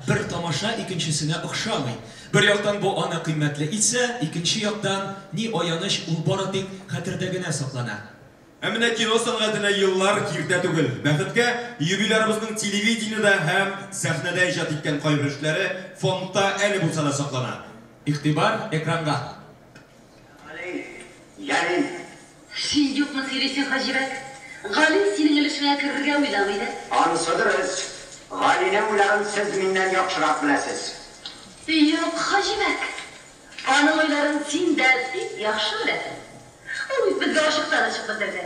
бер тамаша икенчесенә охшамый. Бер яктан бу аны кыйммәтле итсә, икенче яктан ни аяныч ул бары тик хәтердә генә саклана. Әмінә кино сәнгатенә еллар киртә түгел. Бәхеткә, юбилярыбызның телевидениеда һәм сәхнәдә иҗат иткән кайбер эшләре фондта әле булса да саклана. Игътибар экранга. Yani, şimdi yok meselesi Hacibek. Galip senin ilişkine kırırga uylamaydı. Ansıdırız. Galine uların siz mindən yaxşıraq biləsiz. Yok Hacibek. Anın oyların sen dersi yaxşı biləsin. O bizge aşık tanışıqız dedi.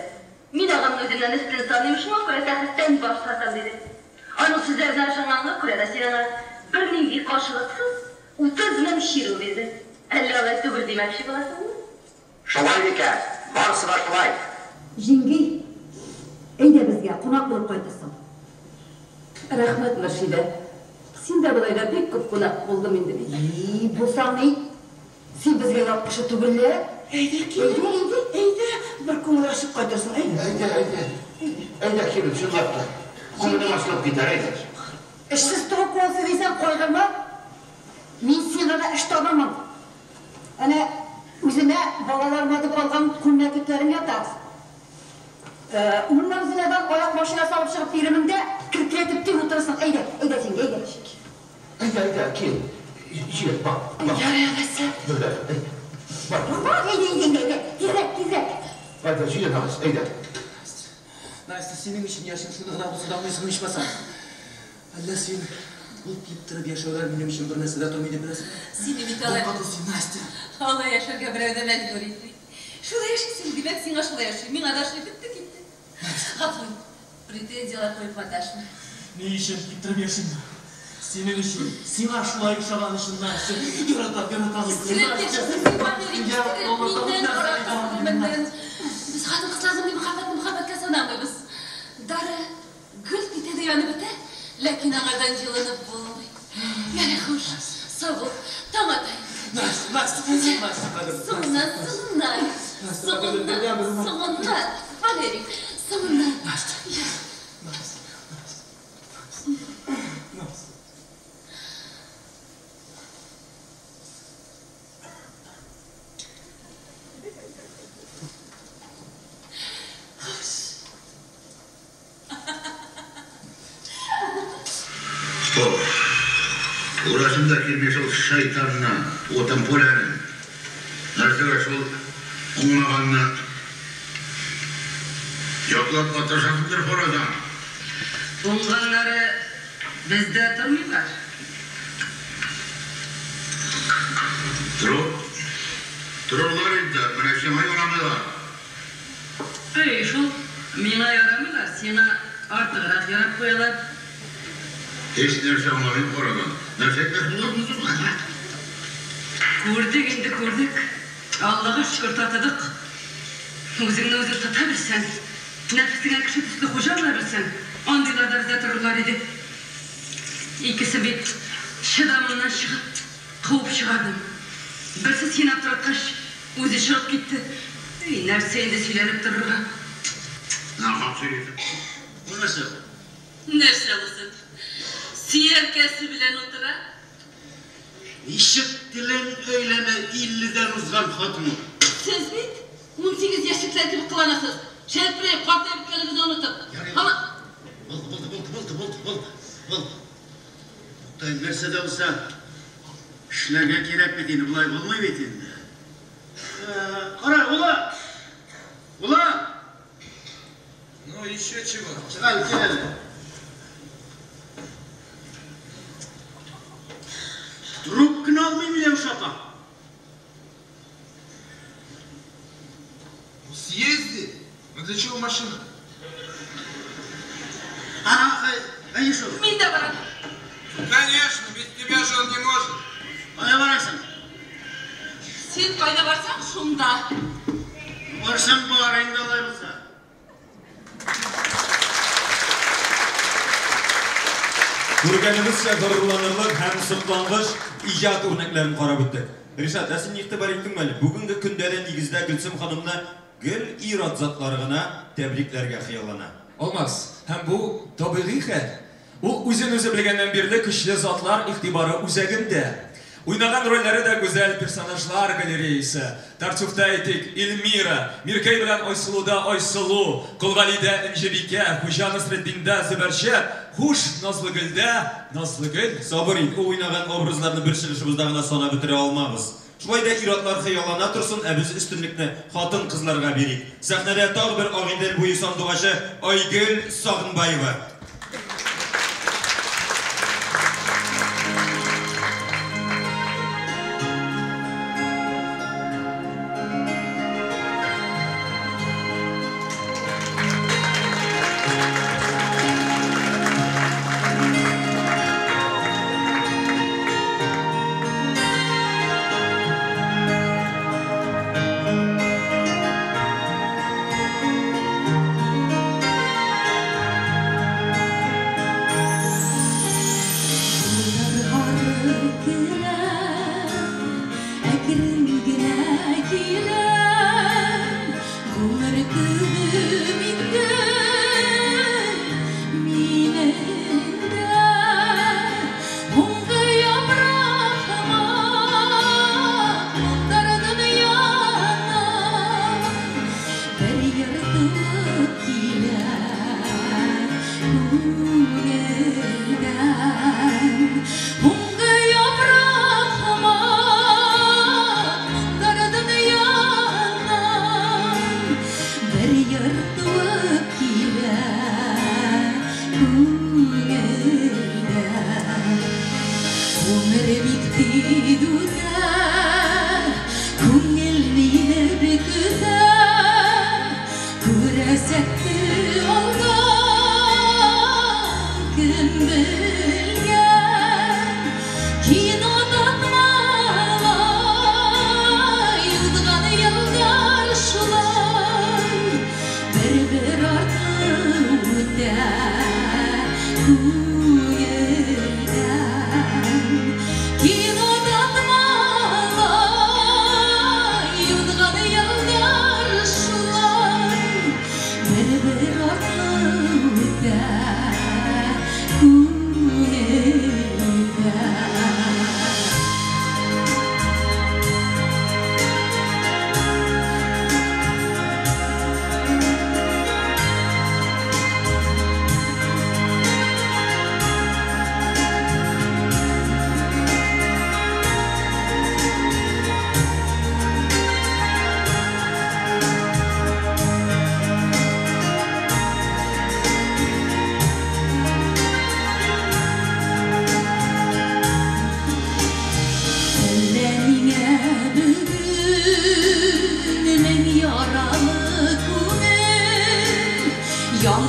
Min ağamın özünden üstün sanıymışım o köre təxitten baş tartam dedi. Anın sizlerden aşağınlığı kurada senana bir nevi karşılıksız 30 şiir verdi. 50 ağız tübül demek şey bulasın mı? Şolay beke, barısı da şolay. Жеңгей, әйдә безгә кунак булып кайтырсың. Рахмет, Мөршидә. Син дә былайда бик күп кунак булдым инде бит. Булсаң ни? Син безгә япкышы түгелле? Әйдә, bir күңел ашып кайтырсың. Әйдә, килеп, шырлапты. Күңелем ашылып китер, әйдә. Эшсез торып калсы дисәң кайгырма. Мин сиңа эш табамын. Әнә үземә балаларыма дип алган күлмәкләрем ята. Уннан үзенәдән аяк машина салып чыгып биремин дә кирклетеп тик утырсың. Әйдә, сиңа, әйдә. Әйдә, кил. Җир, бак. Ярayası. Bak, әйдә. Тизрәк. Әйдә, җир нагыз, әйдә. Настя, senin için yaşasını hınavızı damlıyorsun içmesen. Әллә син ул килеп торып яшәүләр минем өчен бер нәрсә дә тормый дип беләсеңме? Сине бит алай. Настя. Алай яшәргә берәүдә мәҗбүр итми. Шулай яшисең, димәк сиңа шулай яши. Миңа да шулай битте китте. Гафу, претензиялар куеп каташмы? Ни өчен килеп торып яшисең? Синең өчен, сиңа шулай охшаган өчен Настя. Яратам. Biz хатын-кызларны мөхәббәткә санамыйбыз. Дары гүл китәде яны бетә, ләкин аңардан җылынып булмый. Яни хуш, савык, таматай. Настя, Соңыннан, Валерий, соңыннан. Uğrasında girmiş o şeytanla, o tempolerin. Nerede şol onlağanla yoklap atışaklıdır oradan. Bunganları bizde durmuyorlar. Dururlar idi, münəşəmə yoramıyorlar. Şol, mina yaramıyorlar, sana artıqırak yarab koyarlar. Hiç nerse onların oradan. Nersekler bulur musun? Gördük. Allah'a şükür tatadık. Özünü özür tatabilsen, nefesine kişi tüslü hocalar bilsen, andilarda bize dururlar idi. İkisi bir şıdamından çıkıp, kovup çıkardım. Birisi sinap duratkaş, özü çıkıp gitti. Nerseyin de silenip dururlar. Ne yapalım söyleyeyim? Bu nasıl? Nerse olsun? Siyerkesi bilen otura. İşit dilen öyleme 50'den uzgan hatunu. Siz bit, 18 yaşlıklar gibi kılanasız. Şerif buraya partlayıp gönlünüzü unutup. Ama... Buldu. Oktay nerse de olsa işlerine gerek bittiğini bulay olmayı bittiğini. Kara ula! Ну, еще чего? Çıkar, gel. Трубканы алмай Миләүш апа. Съезди. Ну для чего машина? Айшо. Мен де барам. Конечно, без тебя же он не может. Қайда барасың? Сен қайда барсаң, шунда. Барсаң барайын да алай болса. Көргенімізше ғұрланырлық һәм сұртланғыш ижат өрнеклерін қарап өттік. Ришат, әсін иқтибар еттің мәлі, бүгінгі күндері негізде Гүлсім ханымны гүл ират затларығына тәбрикләргә хыяллана. Olmaz. Hem bu tabii ki. O özü bilgenden birli güçlü zatlar ihtibarı üzerinde. Oynagan rolleri de güzel personajlar galeriyası. Tartufta etik İlmira, Mirkay bilen Aysulu'da Aysulu, Kulgali'de İncebike, Hoca Nasreddin'de Züberşet, Huş Nazlıgül. Sabırın, o oynagan obrazlarını bir şılışımızdağına sona bitire almamız. Şulay da iratlar xıyalana tursun, biz üstünlükni xатын kızlarga berik. Sahnede tağ bir ağindel boyu sandıgaşı Aygül Sağınbayeva.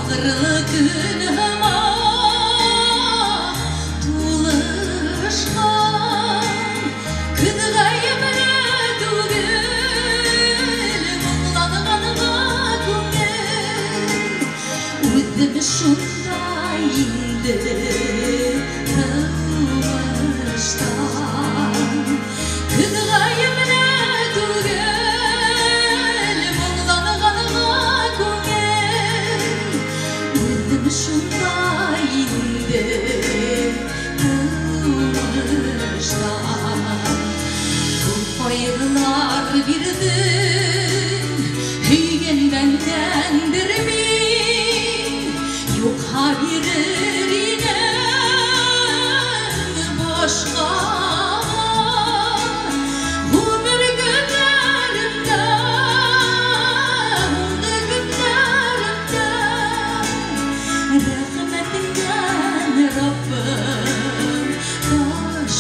Rahmetin Rabbim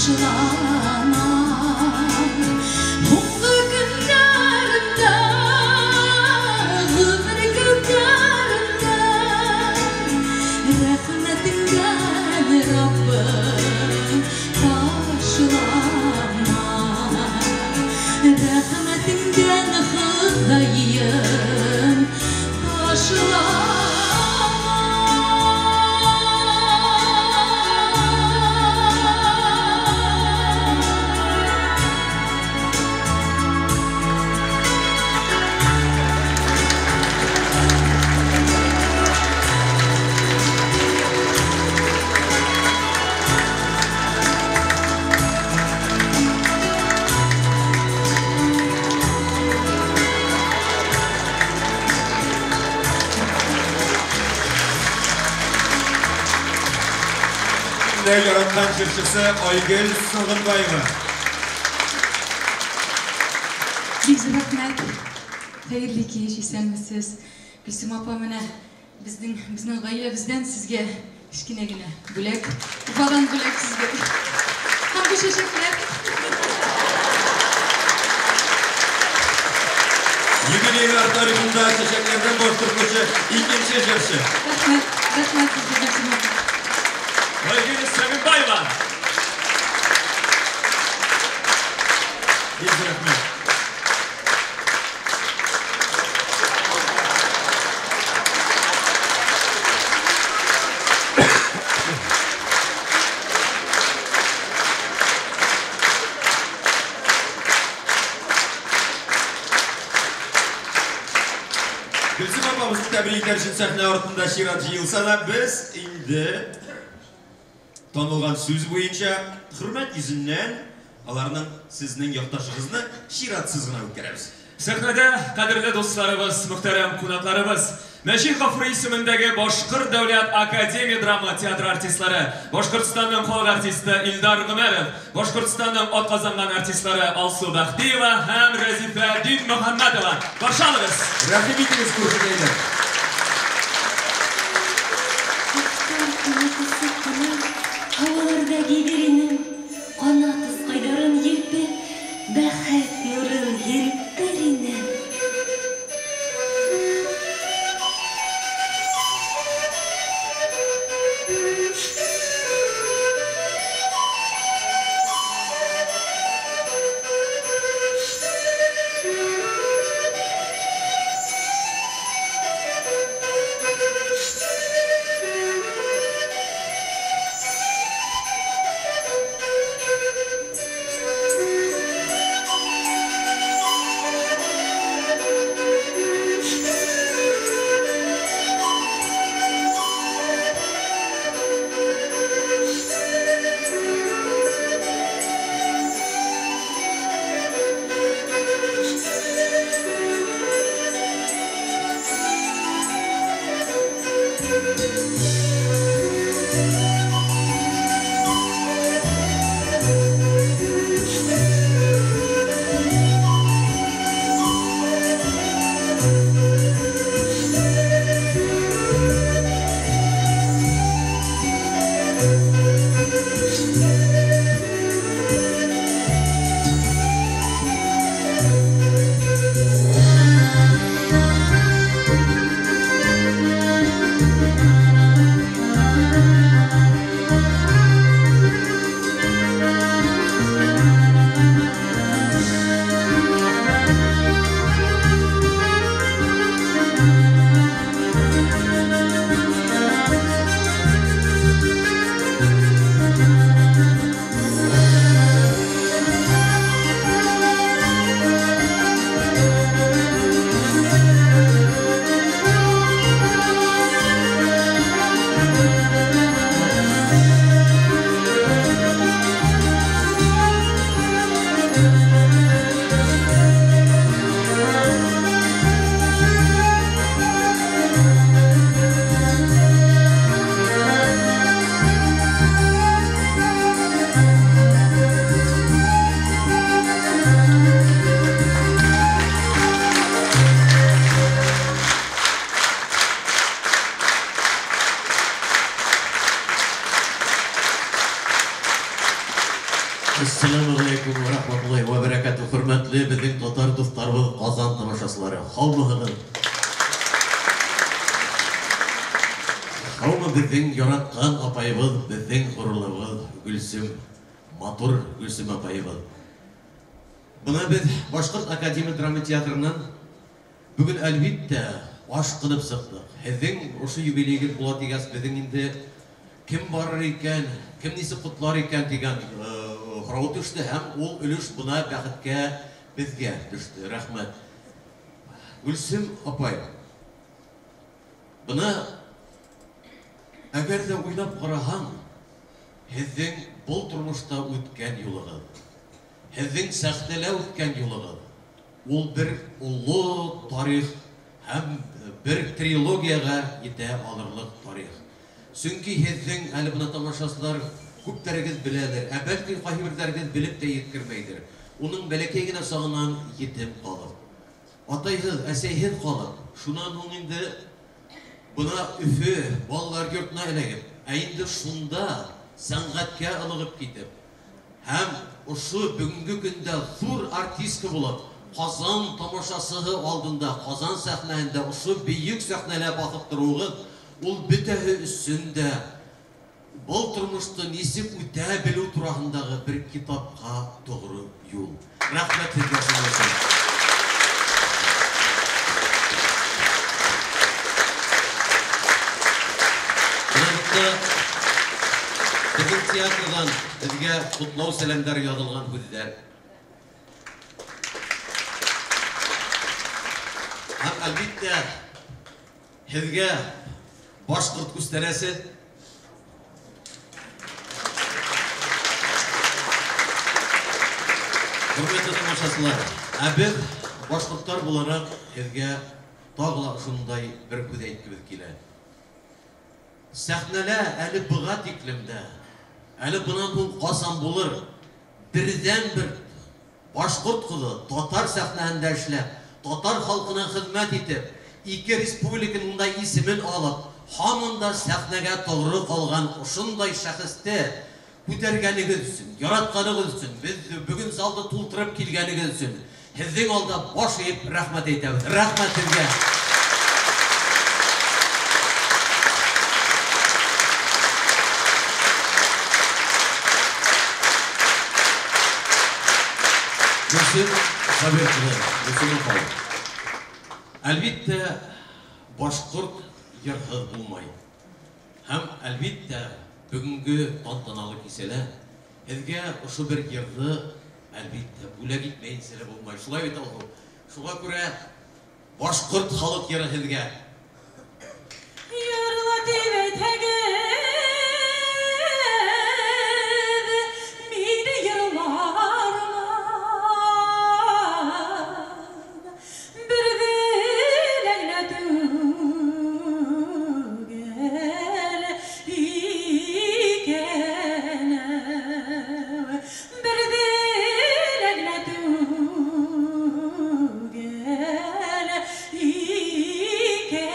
taşlar Бүгінде яратқан жыршысы Айгөл Сығынбаева. Бик рәхмәт. Хәерле кич, исәнмесез. Гөлсем апа, менә безнең гаиләбездән сезгә кечкенә генә бүләк. Уфадан бүләк сезгә. Һәм бу чәчәкләр. Юбилейлар тарихында çiçeklerden boş durmuşu ikinci jırşı. Рәхмәт сезгә, Гөлсем апа. Айгөл Сығынбаева. Biz rəhmət. Gülsüm apamızın təbriklər üçün səhnə ortunda şirat jıyılsa da biz indi tanılған сөз бойынша hürmet yüzünden аларның sizning yoqdashing'izni şiratsiz gina o'tkazamiz. Sahnada qadrli do'stlarimiz, muhtaram qonaqlarimiz, Мәшин Ғафури исемендәге Башқұрт Дәүләт Академия драма театры артистлары, Башқұртстанның халық артисты Илдар Гомәров, Башқұртстанның атказанган артистлары Алсу Бахтиева һәм Разифа Динмөхәммәтова. Баршалыгыз. Рәхим итегез күрсәтәйләр. Havalarda giderinin kanatız kaydarın yelpi, bәхет nurun yelplerine. Assalamualaikum warahmatullahi wabarakatuh. Hürmetli bizim Tatar dostlarımız, Kazan tamaşasıları. Havmıhının. Havmı bizim yaratkan apayımız, bizim gururluğumuz, Gülsüm, Matur Gülsüm apayımız. Buna biz Başkurt Akademi Drama Teatrı'ndan bugün elbette baş kılıp sıktık. Sizin o şu yubileyiniz bulatıyız bizim indi kim var iken, kim nesi kutlar iken diyen Құрау түшті, һәм ол үліш бұна бәхітке бізге түшті. Рахмет. Гүлсім апай, бұна әгер де ойлап қараған, һеҙҙең бұл тұрмышта өткен юлығыз, һеҙҙең сәхтелә өткен юлығыз, ол бір ұлы тарих һәм бір трилогияға ете алырлық тарих. Сөнки һеҙҙең әлі бұна тамашасылар күптәрегез беләләр, ә бәлки кайберләрегез белеп тә yetkермәйдер. Уның бәләкәй генә сагыннан етем калып, атайһыз, әсәйһез калып, шуннан һуң инде бuna Өфе балалар йортына эләгеп, ә инде шунда сәнгатькә ылыгып китеп, һәм ошо бүгенге көндә зур артистка булып, Казан тамашасыгы алдында, Казан сәхнәһендә ошо бийек сәхнәлә басып торугыз, ул бөтәһе өчен дә бұл тормышты нисек үтә белү турасындагы бер китапка тогры юл. Рәхмәт сезгә. Бүгін театрдан бізге құтлау сәлемдер язылған һүзләр. Һәм әлбиттә һезгә башкорт күстәрәсе Hürmetli тамашачылар, biz башкортлар буларак һезгә тагыла шундай бер һүз әйткебез килә. Сәхнәлә әле быга тиклемдә, әле бунан һуң касан булыр, бердән-бер башкорт кызы татар сәхнәһендә эшләп, татар халкына хезмәт итеп, ике республиканың да исемен алып, һаман да сәхнәгә тогры калган ошондай шәхесте күтәргәнегез өчен, яратканыгыз өчен, без бүген залда тултырып килгәнегез өчен, һезнең алда баш иеп рәхмәт әйтәбез. Рәхмәт сезгә. Гөлсем Сабирқызы, Гөлсем апай. Әлбиттә, башкорт йырһыз булмай. Һәм әлбиттә бүгінгі тантаналы киселә, һезгә ошо бер йырды әлбиттә бүләк итмәйенсә булмай. Шулай бит алды. Шуңа күрә башкорт халык йыры һезгә. Yeah.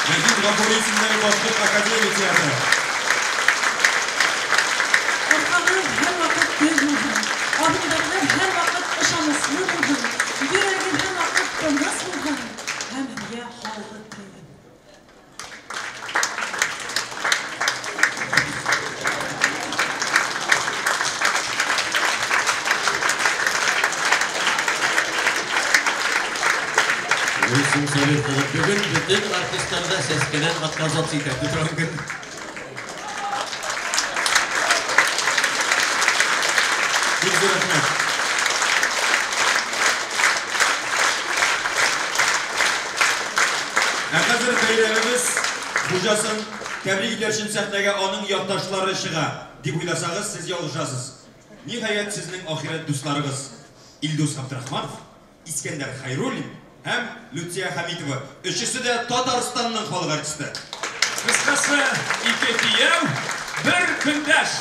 Мәжит Ғафури исемендәге Башкорт академия театры. Аркагы һәр вакыт көз булды. Адымдары һәр вакыт ышанычлы булды. Йөрәге һәр вакыт тыныс булды. Һәм миңа халык тиде. Гөлсем Сәлихова бүгін бүтін артистларда сәскенен отказаться итәде торган көн. Бик зур рәхмәт. Хәзер бәйрәмебез хуҗасын тәбрик итәр өчен сәхнәгә аның якташлары чыга дип уйласагыз, сез ялгышасыз. Ниһаять сезнең ахирәт дусларыгыз Илдус Абдрахманов, Искәндәр Хайруллин һәм Люция Хамитова. Өчесе дә Татарстанның халык артисты. Кыскасы, ике кияү, бер көндәш.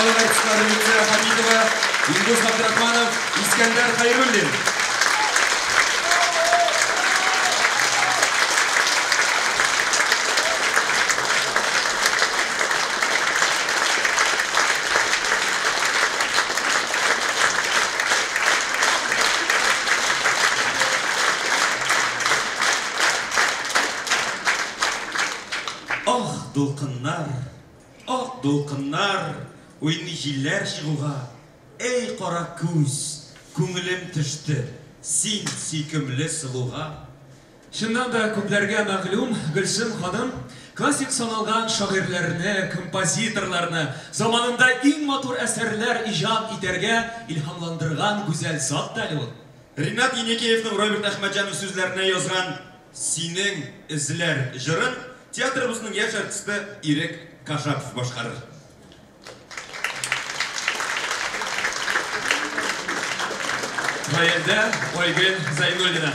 халық артистлары Люция Хамидова, Индус Абдрахманов, Искандер Хайруллин. Ақ долқыннар, ойны жилер шығуға, әй қара көз, көңілім түшті, сен сүйкімлі сұлуға. Шыннан да көплерге мәғлум, Гүлсім ханым, классик саналған шағирлеріне, композиторларына, заманында ең матур әсерлер ижад итерге илһамландырған güzel зат дәл ул. Ринат Енекеевнің Роберт Ахмаджанов сөзлеріне язған «Синең ізлер» жырын театрымыздың яш артисті Ирек Кашапов башқарыр. Баянда Ойгүл Зайнуллина.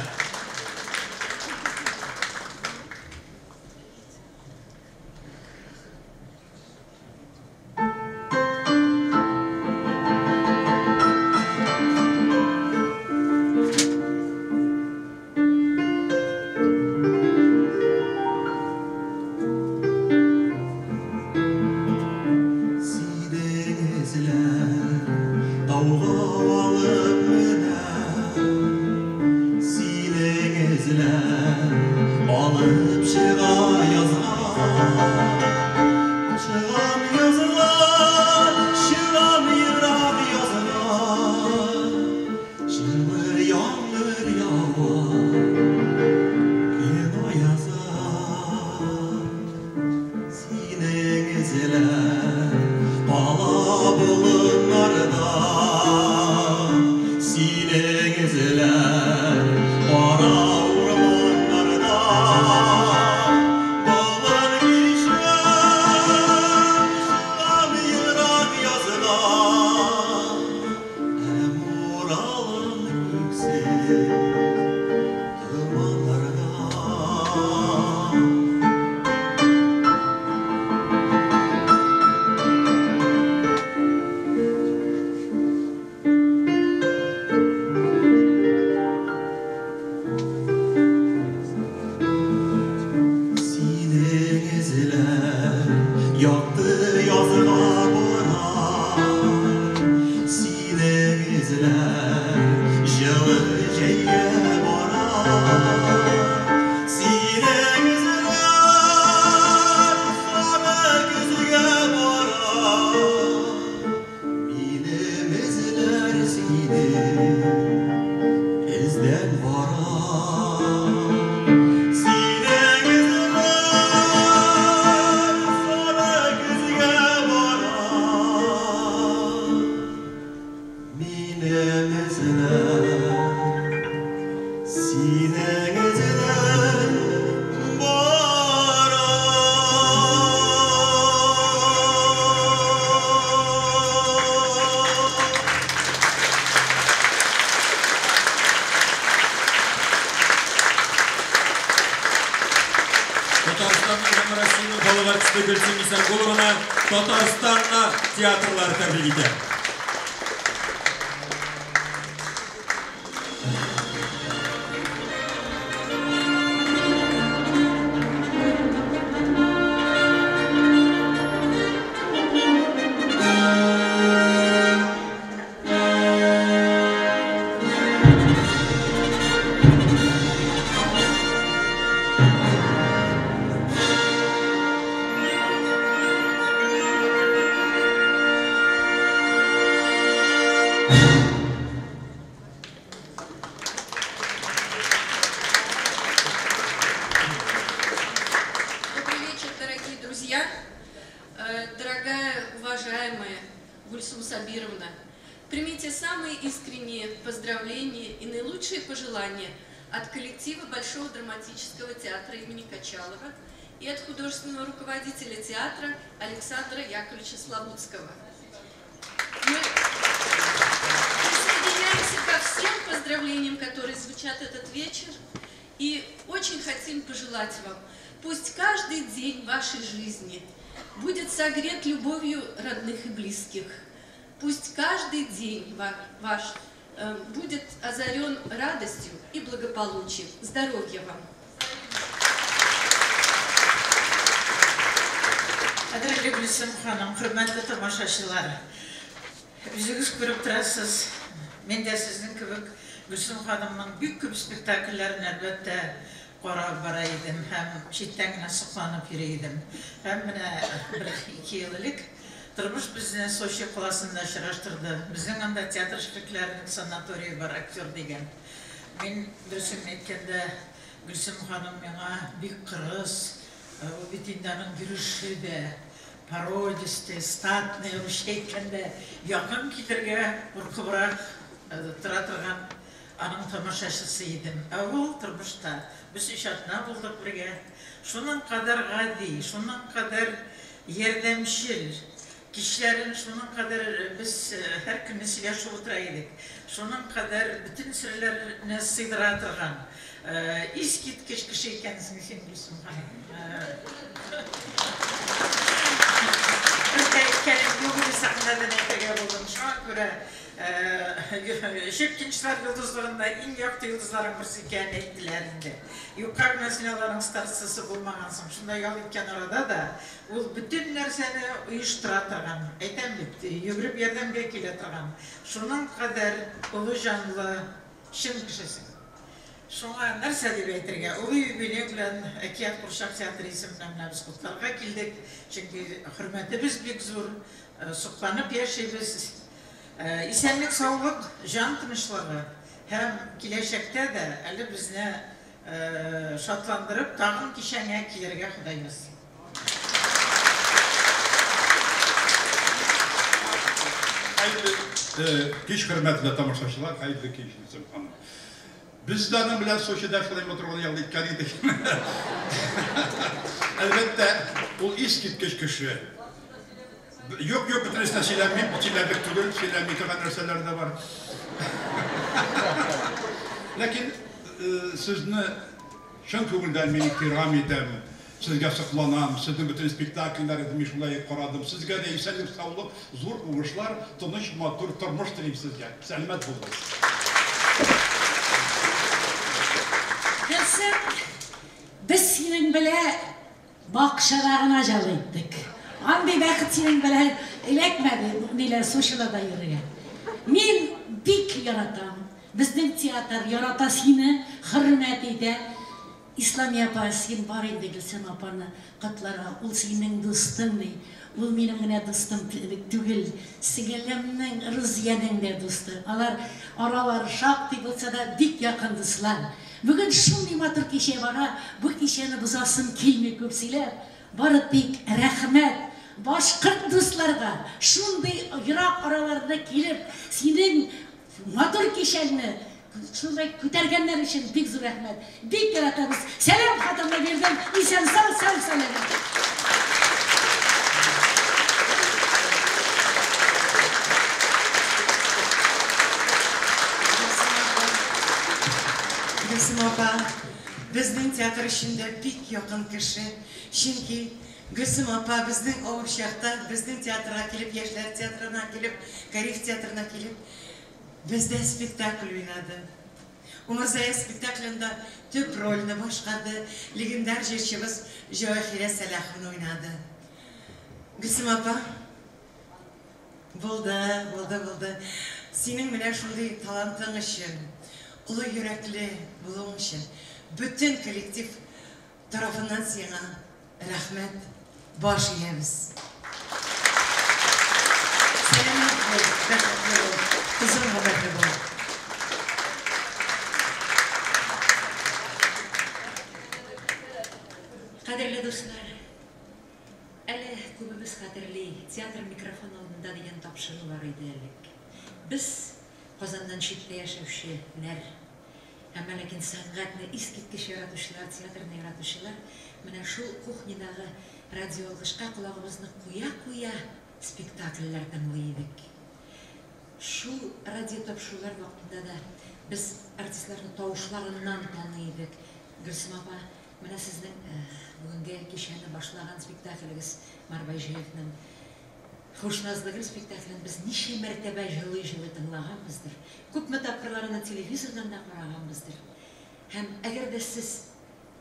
Татарстанна театрлар тәбрик итә. Примите самые искренние поздравления и наилучшие пожелания от коллектива Большого драматического театра имени Качалова и от художественного руководителя театра Александра Яковлевича Слободского. Мы присоединяемся ко всем поздравлениям, которые звучат этот вечер, и очень хотим пожелать вам, пусть каждый день вашей жизни будет согрет любовью родных и близких. Пусть каждый день ваш будет озарен радостью и благополучием. Здоровья вам! Қадірлі Гүлсім ханым, құрметті тамашашылар, өзіңіз көріп тұрасыз, мен де сіздің кебек Гүлсім ханымның бик көп спектакльләрін әлбәттә қарап бара идем, һәм читтән генә сокланып йөри идем. Һәм менә 1-2 ел элек тормыш безне Сочи қаласында очраштырды. Безнең анда театр эшлекләренең санатории бар, актер дигән. Мин дөресен әйткәндә, Гүлсім ханым миңа бик кырыс, ул бит инде аның йөреше дә, пародисты, статный русча әйткәндә якын китергә куркыбрак тора торган аның тамашачысы идем. Ул тормышта без иҗатна булдык бергә. Шуның кадәр гади, шуның кадәр ярдәмчел, кишләрен шуның кадәр без һәр көнне сөйләшеп утыра идек. Шуның кадәр бүтән серләрне сыйдыра торган искиткеч кеше икәнсең син, Гөлсем ханым. Шепкинчилар йылдызлыгында иң якты йылдызларың берсе икәнен әйттеләр инде. Юкка гына син аларның старшысы булмагансың. Шундай ял иткән арада да ул бүтән нәрсәне оештыра торган. Әйтәм бит, йөгереп ярдәмгә килә торган. Шуның кадәр улы җанлы чын кешесе. Шуңа нәрсә дип әйтергә? Улы юбилей белән Әкият Курчак театры исеменнән менә без котларга килдек. Чөнки хөрмәтебез бик зур, сокланып яшәйбез. Исәнлек, саулык, жан тынычлыгы һәм киләчәктә дә әле безне шатландырып, тагын кичәңә килергә Ходай ясый. Hayırlı kış hürmetli tamaşaçılar, hayırlı kış Gülsüm hanım. Biz de onun bilen Soçi'de şurayım oturduğunu yalda itken idik. Elbette o iskitkeş kişi. Yok bütün üstüne söylenmeyip, söylenmek tüdül, söylenmeyip tüken nerseler de var. Lakin sizni şun kömülden men iktiram edem, sizge sıklanam, sizin bütün spektakller edmiş olayı koradım. Sizge de isenlik, sağlık, zor uğuşlar, tanış, matur, turmuş dileyim sizge. Selamet bulduk. Gülsüm, biz senin bile bakışlarına jalıydık. Andi vakit senin bile elekmedi, neler sosyalada yürüyen. Men bik yaratam, bizden tiyatr yarata seni, hürmet ede. İslam yapar, sen var indi Gülsüm aparını katlara, ol senin dostun dey. Ol benim gene dostum tügül, singelimnin, Rıziye'nin de dostu. Alar aralar şak olsa da bik yakındısılar. Bugün şunday matır keşe bana, bu keşeni buzasın kelme köpseyler. Barı bik rahmet, başkırt dostlarga, şunday Irak aralarına kelip, senin matır keşeni şunday kötergenler için bik zor rahmet. Bik yaratamız. Selam hatırına verdim. İsen sağ selam. Gülsüm apa, bizning teatr ishida bik yaqin kishi. Chunki Gülsüm apa bizning ovuşaqda, bizning teatrga kelib, yoshlar teatrına kelib, Karif teatrına kelib, bizde spektakl oynadı. Umurzoya spektaklında tüp rolünü boshqardi. Legendar jirchimiz Javohira Salaxon oynadı. Gülsüm apa, bo'ldi. Senin bilan shunday talanting uchun, ulu yürekli bulun için bütün kolektif tarafından sana rahmet bağışlayabiliriz. Selamet ol, rahmetli ol, kızım haberli ol. Kadirli dostlar, әлі көбіміз қадірлі театр микрофон алдында деген тапшырулар иделік. Біз Қазандан шетте яшәүчеләр, әмма ләкин сәнгатьне искиткеч яратучылар, театрны яратучылар, менә шул кухнядагы радиоалгышка колагыбызны куя спектакльләр тыңлый идек. Шул радио тапшырулар вакытында да без артистларны тавышларыннан таный идек. Гөлсем апа Менә сезнең бүгенге кичәне башлаган спектакльгез Марбайжиевның Хушназлыгы спектаклен без ничә мәртәбә җылый тыңлаганбыздыр. Күпме тапкырларны телевизордан да караганбыздыр. Һәм әгәр дә сез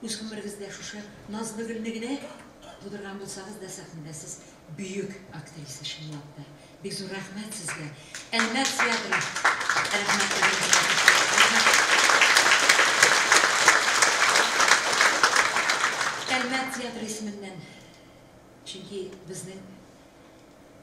үз гомерегездә шушы назлы гөлне генә тудырган булсагыз да сәхнәдә сез бөек актриса чынлап та. Бик зур рәхмәт сезгә. Әлмәт театры. Әлмәт театры исеменнән. Чөнки безнең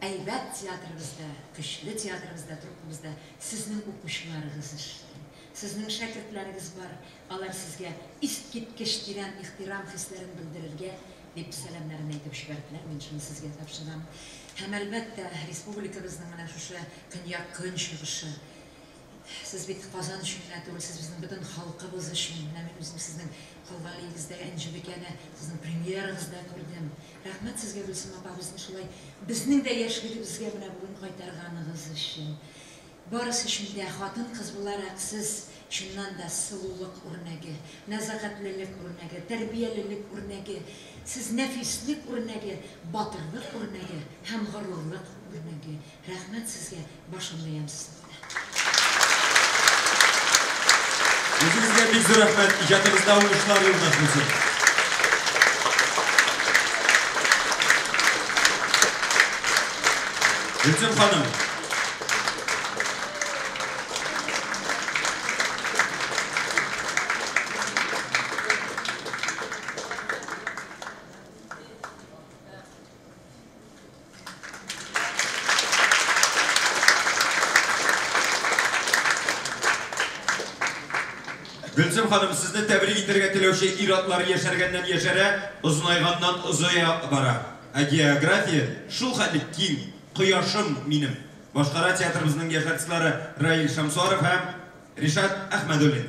әйбәт театрыбызда, көчле театрыбызда, труппабызда сезнең укучыларыгыз эшли. Сезнең шәкертләрегез бар. Алар сезгә искиткеч тирән ихтирам хисләрен белдерергә дип сәламнарын әйтеп җибәрделәр. Мин шуны сезгә тапшырам. Һәм әлбәттә республикабызның менә шушы көньяк көнчыгышы. Сез бит Казан өчен генә түгел, сез безнең бөтен халкыбыз өчен. Менә мин үзем сезнең Калгалыегыздә Әнҗебикәне сезнең премьерагызда күрдем. Рәхмәт сезгә Гөлсем апа, безнең шулай безнең дә яшьлегебезгә менә бүген кайтарганыгыз өчен. Барысы өчен дә хатын-кыз буларак сез чыннан да сылулык үрнәге, нәзакәтлелек үрнәге, тәрбиялелек үрнәге, сез нәфислек үрнәге, батырлык үрнәге һәм горурлык үрнәге. Рәхмәт сезгә, башымны яйм сезгә. Үзегезгә бик зур рәхмәт, иҗатыгызда уңышлар юлдаш булсын. Гөлсем ханым. Гөлсем ханым, сезне тәбрик итәргә теләүче ир-атлар яшәргәннән яшәрә, озынайганнан озая бара. Ә география шул хәтле киң, кояшым минем. Башкара театрыбызның яшәртчеләре Раил Шамсуаров һәм Ришат Әхмәдуллин.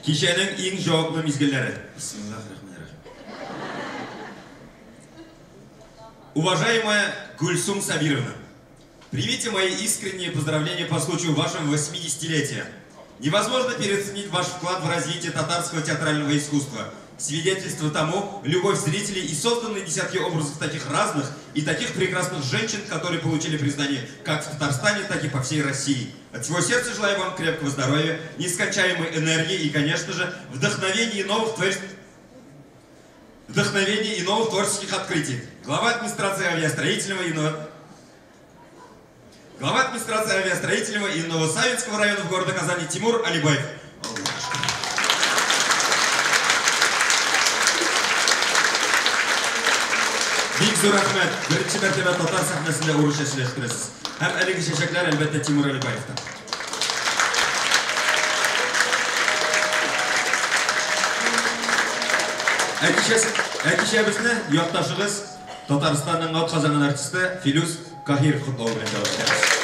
Кешенің ең жауаплы мезгілдері. Бисмиллахиррахманиррахим. Уважаемая Гульсум Сабировна, примите мои искренние поздравления по случаю вашего 80-летия. Невозможно переоценить ваш вклад в развитие татарского театрального искусства. Свидетельство тому — любовь зрителей и созданные десятки образов таких разных и таких прекрасных женщин, которые получили признание как в Татарстане, так и по всей России. От всего сердца желаю вам крепкого здоровья, нескончаемой энергии и, конечно же, вдохновения и новых творческих открытий. Глава администрации авиастроительного и Новосавинского районов города Казани Тимур Алибаев. Бик зур рахмет. Беренче мәртәбә татар сәхнәсендә урыс чәчләштерәсез. Һәм әлеге чәчәкләр әлбәттә Тимур Алибаевтан. Әкишәбезне якташыгыз Татарстанның атказанган артисты Филүс Кахир котлау белән дәвам итәбез.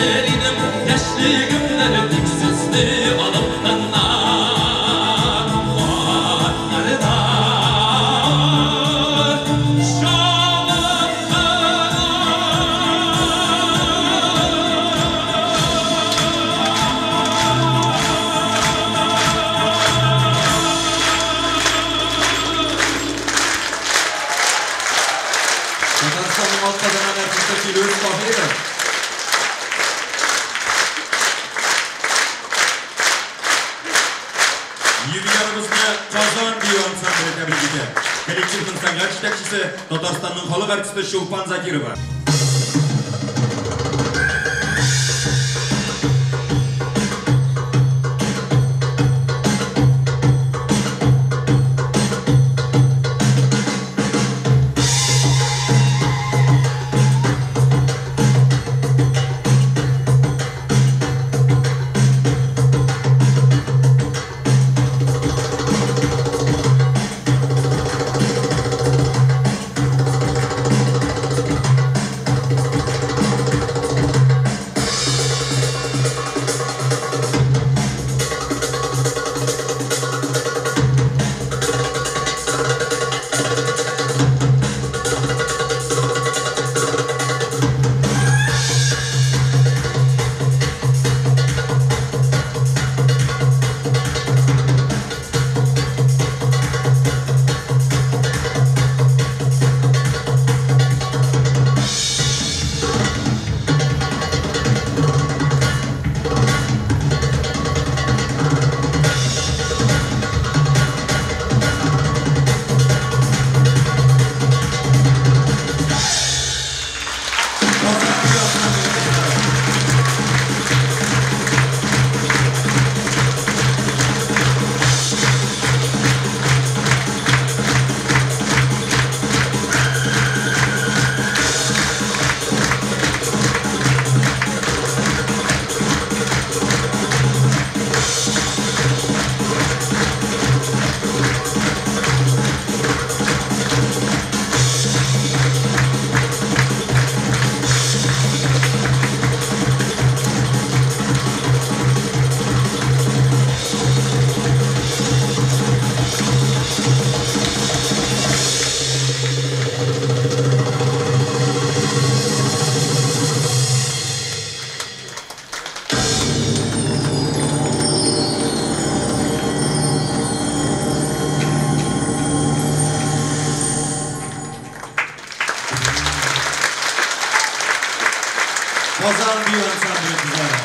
Dilerim Артисты Килөз Бахиров. Юбилярыбызны Казан бию ансамблі тәбрик итә. Коллективның сәнгать җитәкчесе Татарстанның халык артисты Шулпан Закирова. Казан бию ансамблі кызлары.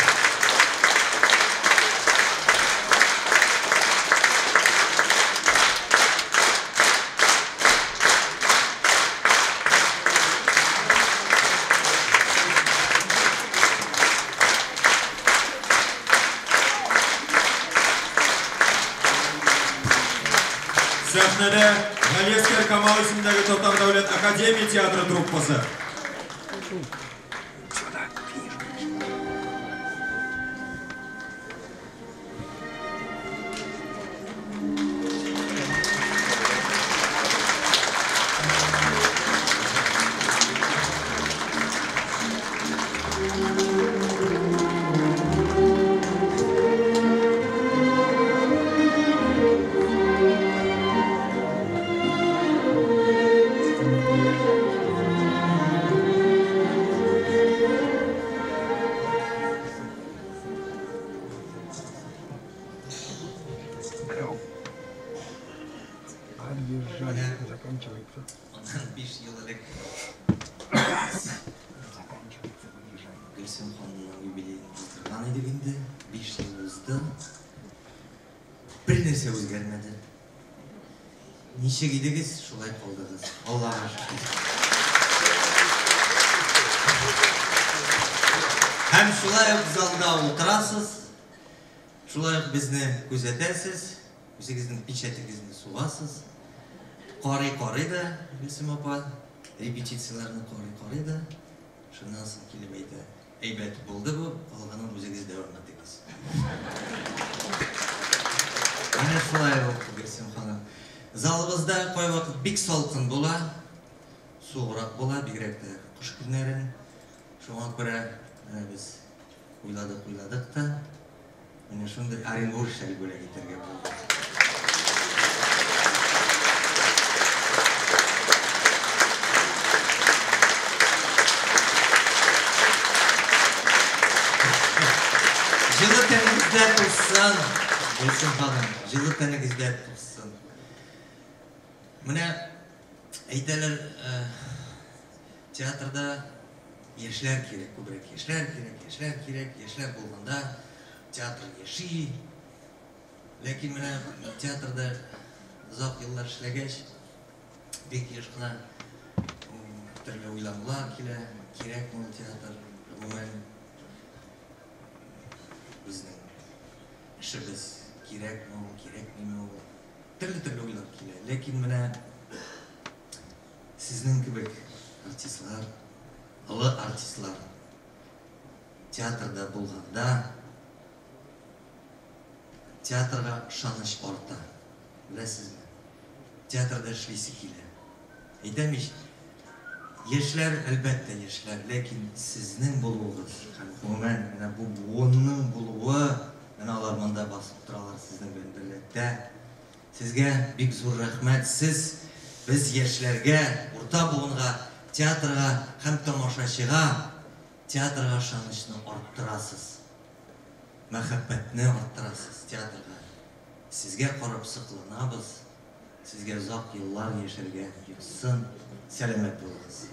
Сәхнәдә Галескер Камал исемендәге Татар дәүләт академия театры труппасы. Гүлсім ханымның юбилейін қыздырған едік енді, 5 жыл озды. Бір нәрсе өзгермеді. Неше кедегіз, шулай қалдыңыз. Аллаға шүкір. Һәм шулай залда отырасыз, шулай бізді күзетесіз, өзіңіздің печатіңізді суғасыз. Қарай-қарайды, Гүлсім апа, репетицияларны қарай-қарайды. Шыннан соң келмейді. Әйбәт болды бұл, қалғанын өзіңізді орнатыңыз. Әне шулай болды, Гүлсім ханым. Залымызда қой вақыт бик салқын бола, суығырақ бола, бигерәк қыш күндерін. Шуңа күрә біз ойладық та, міне шундай Оренбург шәл бөлек етерге болды. Жылы тәніңізді тұрсын, Гүлсім ханым, жылы тәніңізді тұрсын. Міне, әйтәлер театрда Яшьләр кирәк, күбрәк яшьләр кирәк, яшьләр булганда театр яши. Ләкин менә театрда озак еллар эшләгәч, бик еш кына төрле уйлаулар килә, кирәкме театр, гомумән безнең эшебез кирәкме, кирәкмиме, төрле уйлар килә. Ләкин менә сезнең кебек артистлар, олы артистлар театрда булганда театрга ышаныч арта. Беләсезме? Театрда эшлисе килә. Әйтәм ич, яшьләр әлбәттә яшьләр, ләкин сезнең булуыгыз һәм гомумән менә бу буынның булуы, менә алар монда басып торалар сезнең белән берлектә. Сезгә бик зур рәхмәт. Сез без яшьләргә, урта буынга, театрга һәм тамашачыга театрга ышанычны арттырасыз. Мәхәббәтне арттырасыз театрга. Сезгә карап сокланабыз. Сезгә озак еллар яшәргә юксын. Сәламәт булыгыз.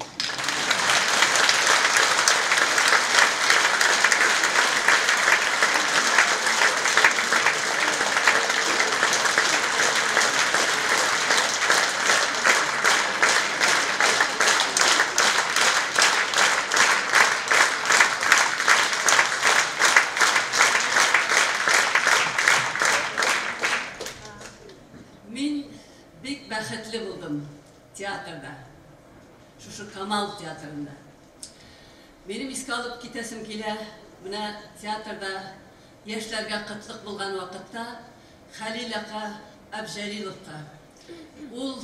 Бәхетле булдым театрда, шушы Камал театрында. Минем искә алып китәсем килә, менә театрда яшьләргә кытлык булган вакытта Хәлил ака Әбҗәлиловка. Ул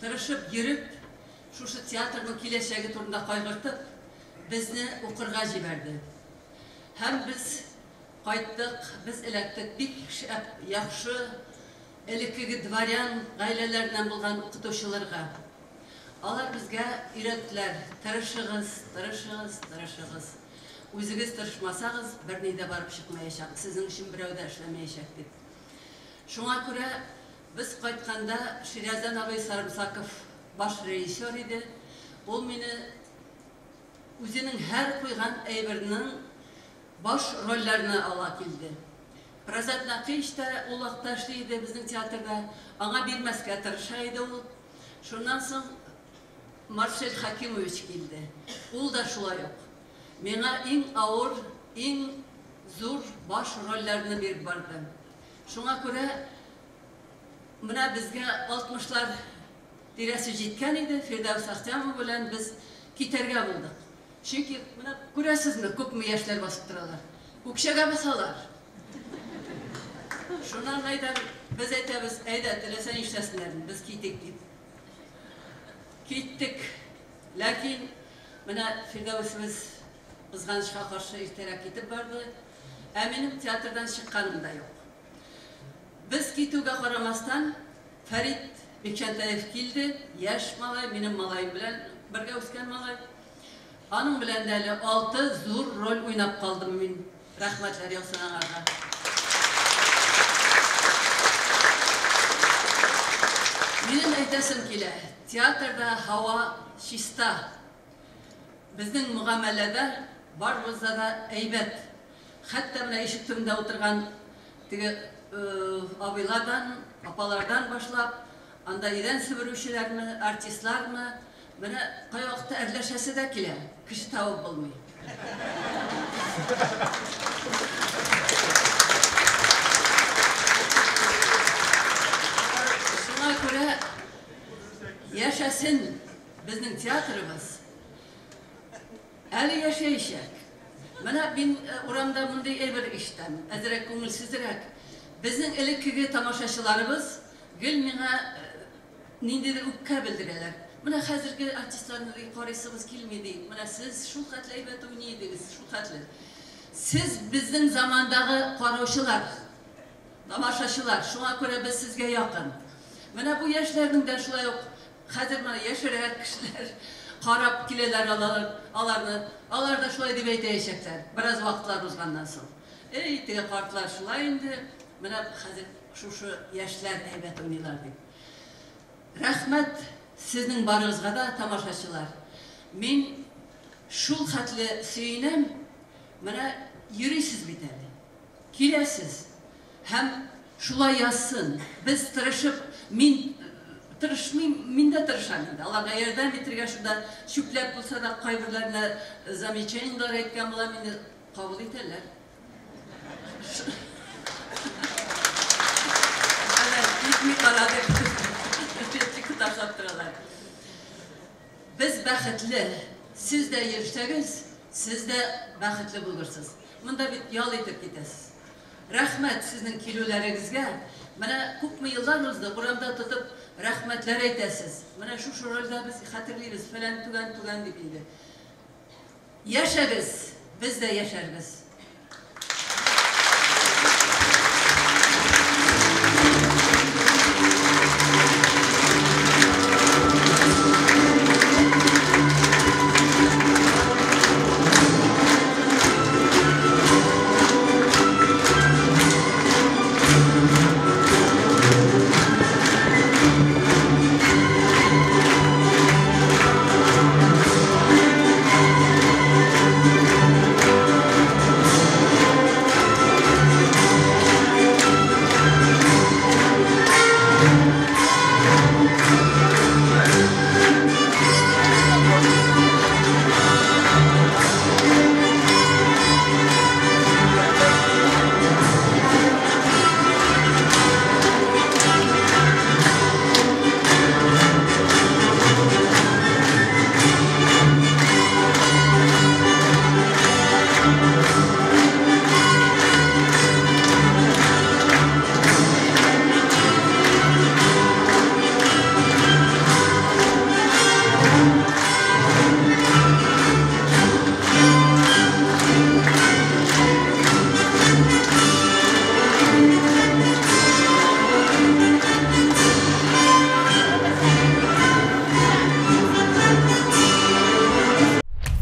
тырышып йөреп, шушы театрның киләчәге турында кайгыртып, безне укырга җибәрде. Һәм без кайттык, без эләктек бик яхшы элеккеге дворян гаиләләреннән булган укытучыларга. Алар безгә өйрәттеләр: тырышыгыз. Үзегез тырышмасагыз, берни дә барып чыкмаячак, сезнең өчен берәү дә эшләмәячәк дип. Шуңа күрә без кайтканда Ширяздан абый Сарымсаков баш режиссер иде. Ул мине үзенең һәр куйган әйбернең баш рольләрне ала килде. Прозат Накыч та ул вакытта эшли иде безнең театрда. Аңа бирмәскә тырыша иде ул. Шуннан соң Маршал Хакимович килде. Ул да шулай ук. Миңа иң авыр, иң зур баш рольләрне биреп барды. Шуңа күрә менә безгә 60лар тирәсе җиткән иде. Фирдәүс Ахтямов белән без китәргә булдык. Чөнки менә күрәсезме, күпме яшьләр басып торалар. Үкчәгә басалар. Шуннан без әйтәбез, әйдә, теләсәң нишләсеннәр, без китик дип. Киттек. Ләкин менә Фирдәүсебез кызганычка каршы иртәрәк китеп барды. Ә минем театрдан чыкканым да юк. Без китүгә карамастан Фәрит Бекчәнтәев килде, яшь малай, минем малайым белән бергә үскән малай. Аның белән дә әле 6 зур роль уйнап калдым мин. Рәхмәтләр яусын аңарга. Минем әйтәсем килә, театрда һава чиста. Безнең мөгамәләдә барыбызда да әйбәт. Хәтта менә ишек төбендә утырган теге абыйлардан, апалардан башлап, анда идән себерүчеләрме, артистлармы, менә кай вакытта әрләшәсе дә килә. Кеше табып булмый. Шуңа күрә яшәсен безнең театрыбыз. Әле яшәячәк. Менә мин урамда мондый әйбер ишетәм, әзрәк күңелсезрәк. Безнең элеккеге тамашачыларыбыз гел миңа ниндидер үпкә белдерәләр. Менә хәзерге артистларны карыйсыбыз килми ди. Менә сез шул хәтле әйбәт уйныйдыгыз, шул хәтле. Сез безнең замандагы караучылар, тамашачылар, шуңа күрә без сезгә якын. Менә бу яшьләрнең дә шулай ук хәзер менә яшәрәк кешеләр карап киләләр аларны. Алар да шулай дип әйтәчәкләр. Бераз вакытлар узганнан соң. Эй, теге картлар шулай инде. Менә хәзер шушы яшьләр әйбәт уйныйлар дип. Рәхмәт сезнең барыгызга да, тамашачылар. Мин Шул хәтле сөйінем, менә йөрисез бит әле. Киләсез. Һәм шулай язсын. Без тырышып, мин дә тырышам инде. Аларга ярдәм итәргә шунда чүпләп булса да кайберләренә замечаниеләр әйткән булам, инде кабул итәләр. Biz бәхетле, siz de йөрсәгез, siz de бәхетле булырсыз. Монда бит ял итеп китәсез. Рәхмәт сезнең килүләрегезгә. Менә күпме еллар узды, урамда тотып рәхмәтләр әйтәсез. Менә шушы рольдә без хәтерлибез, фәлән түгән дип инде. Яшәгез, без дә яшәрбез.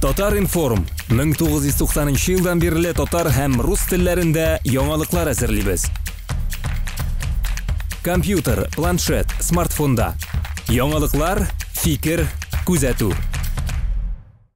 Татар информ 1990 елдан бирле татар һәм рус телләрендә яңалыклар әзерлибез. Компьютер, планшет, смартфонда. Яңалыклар, фикер, күзәтү.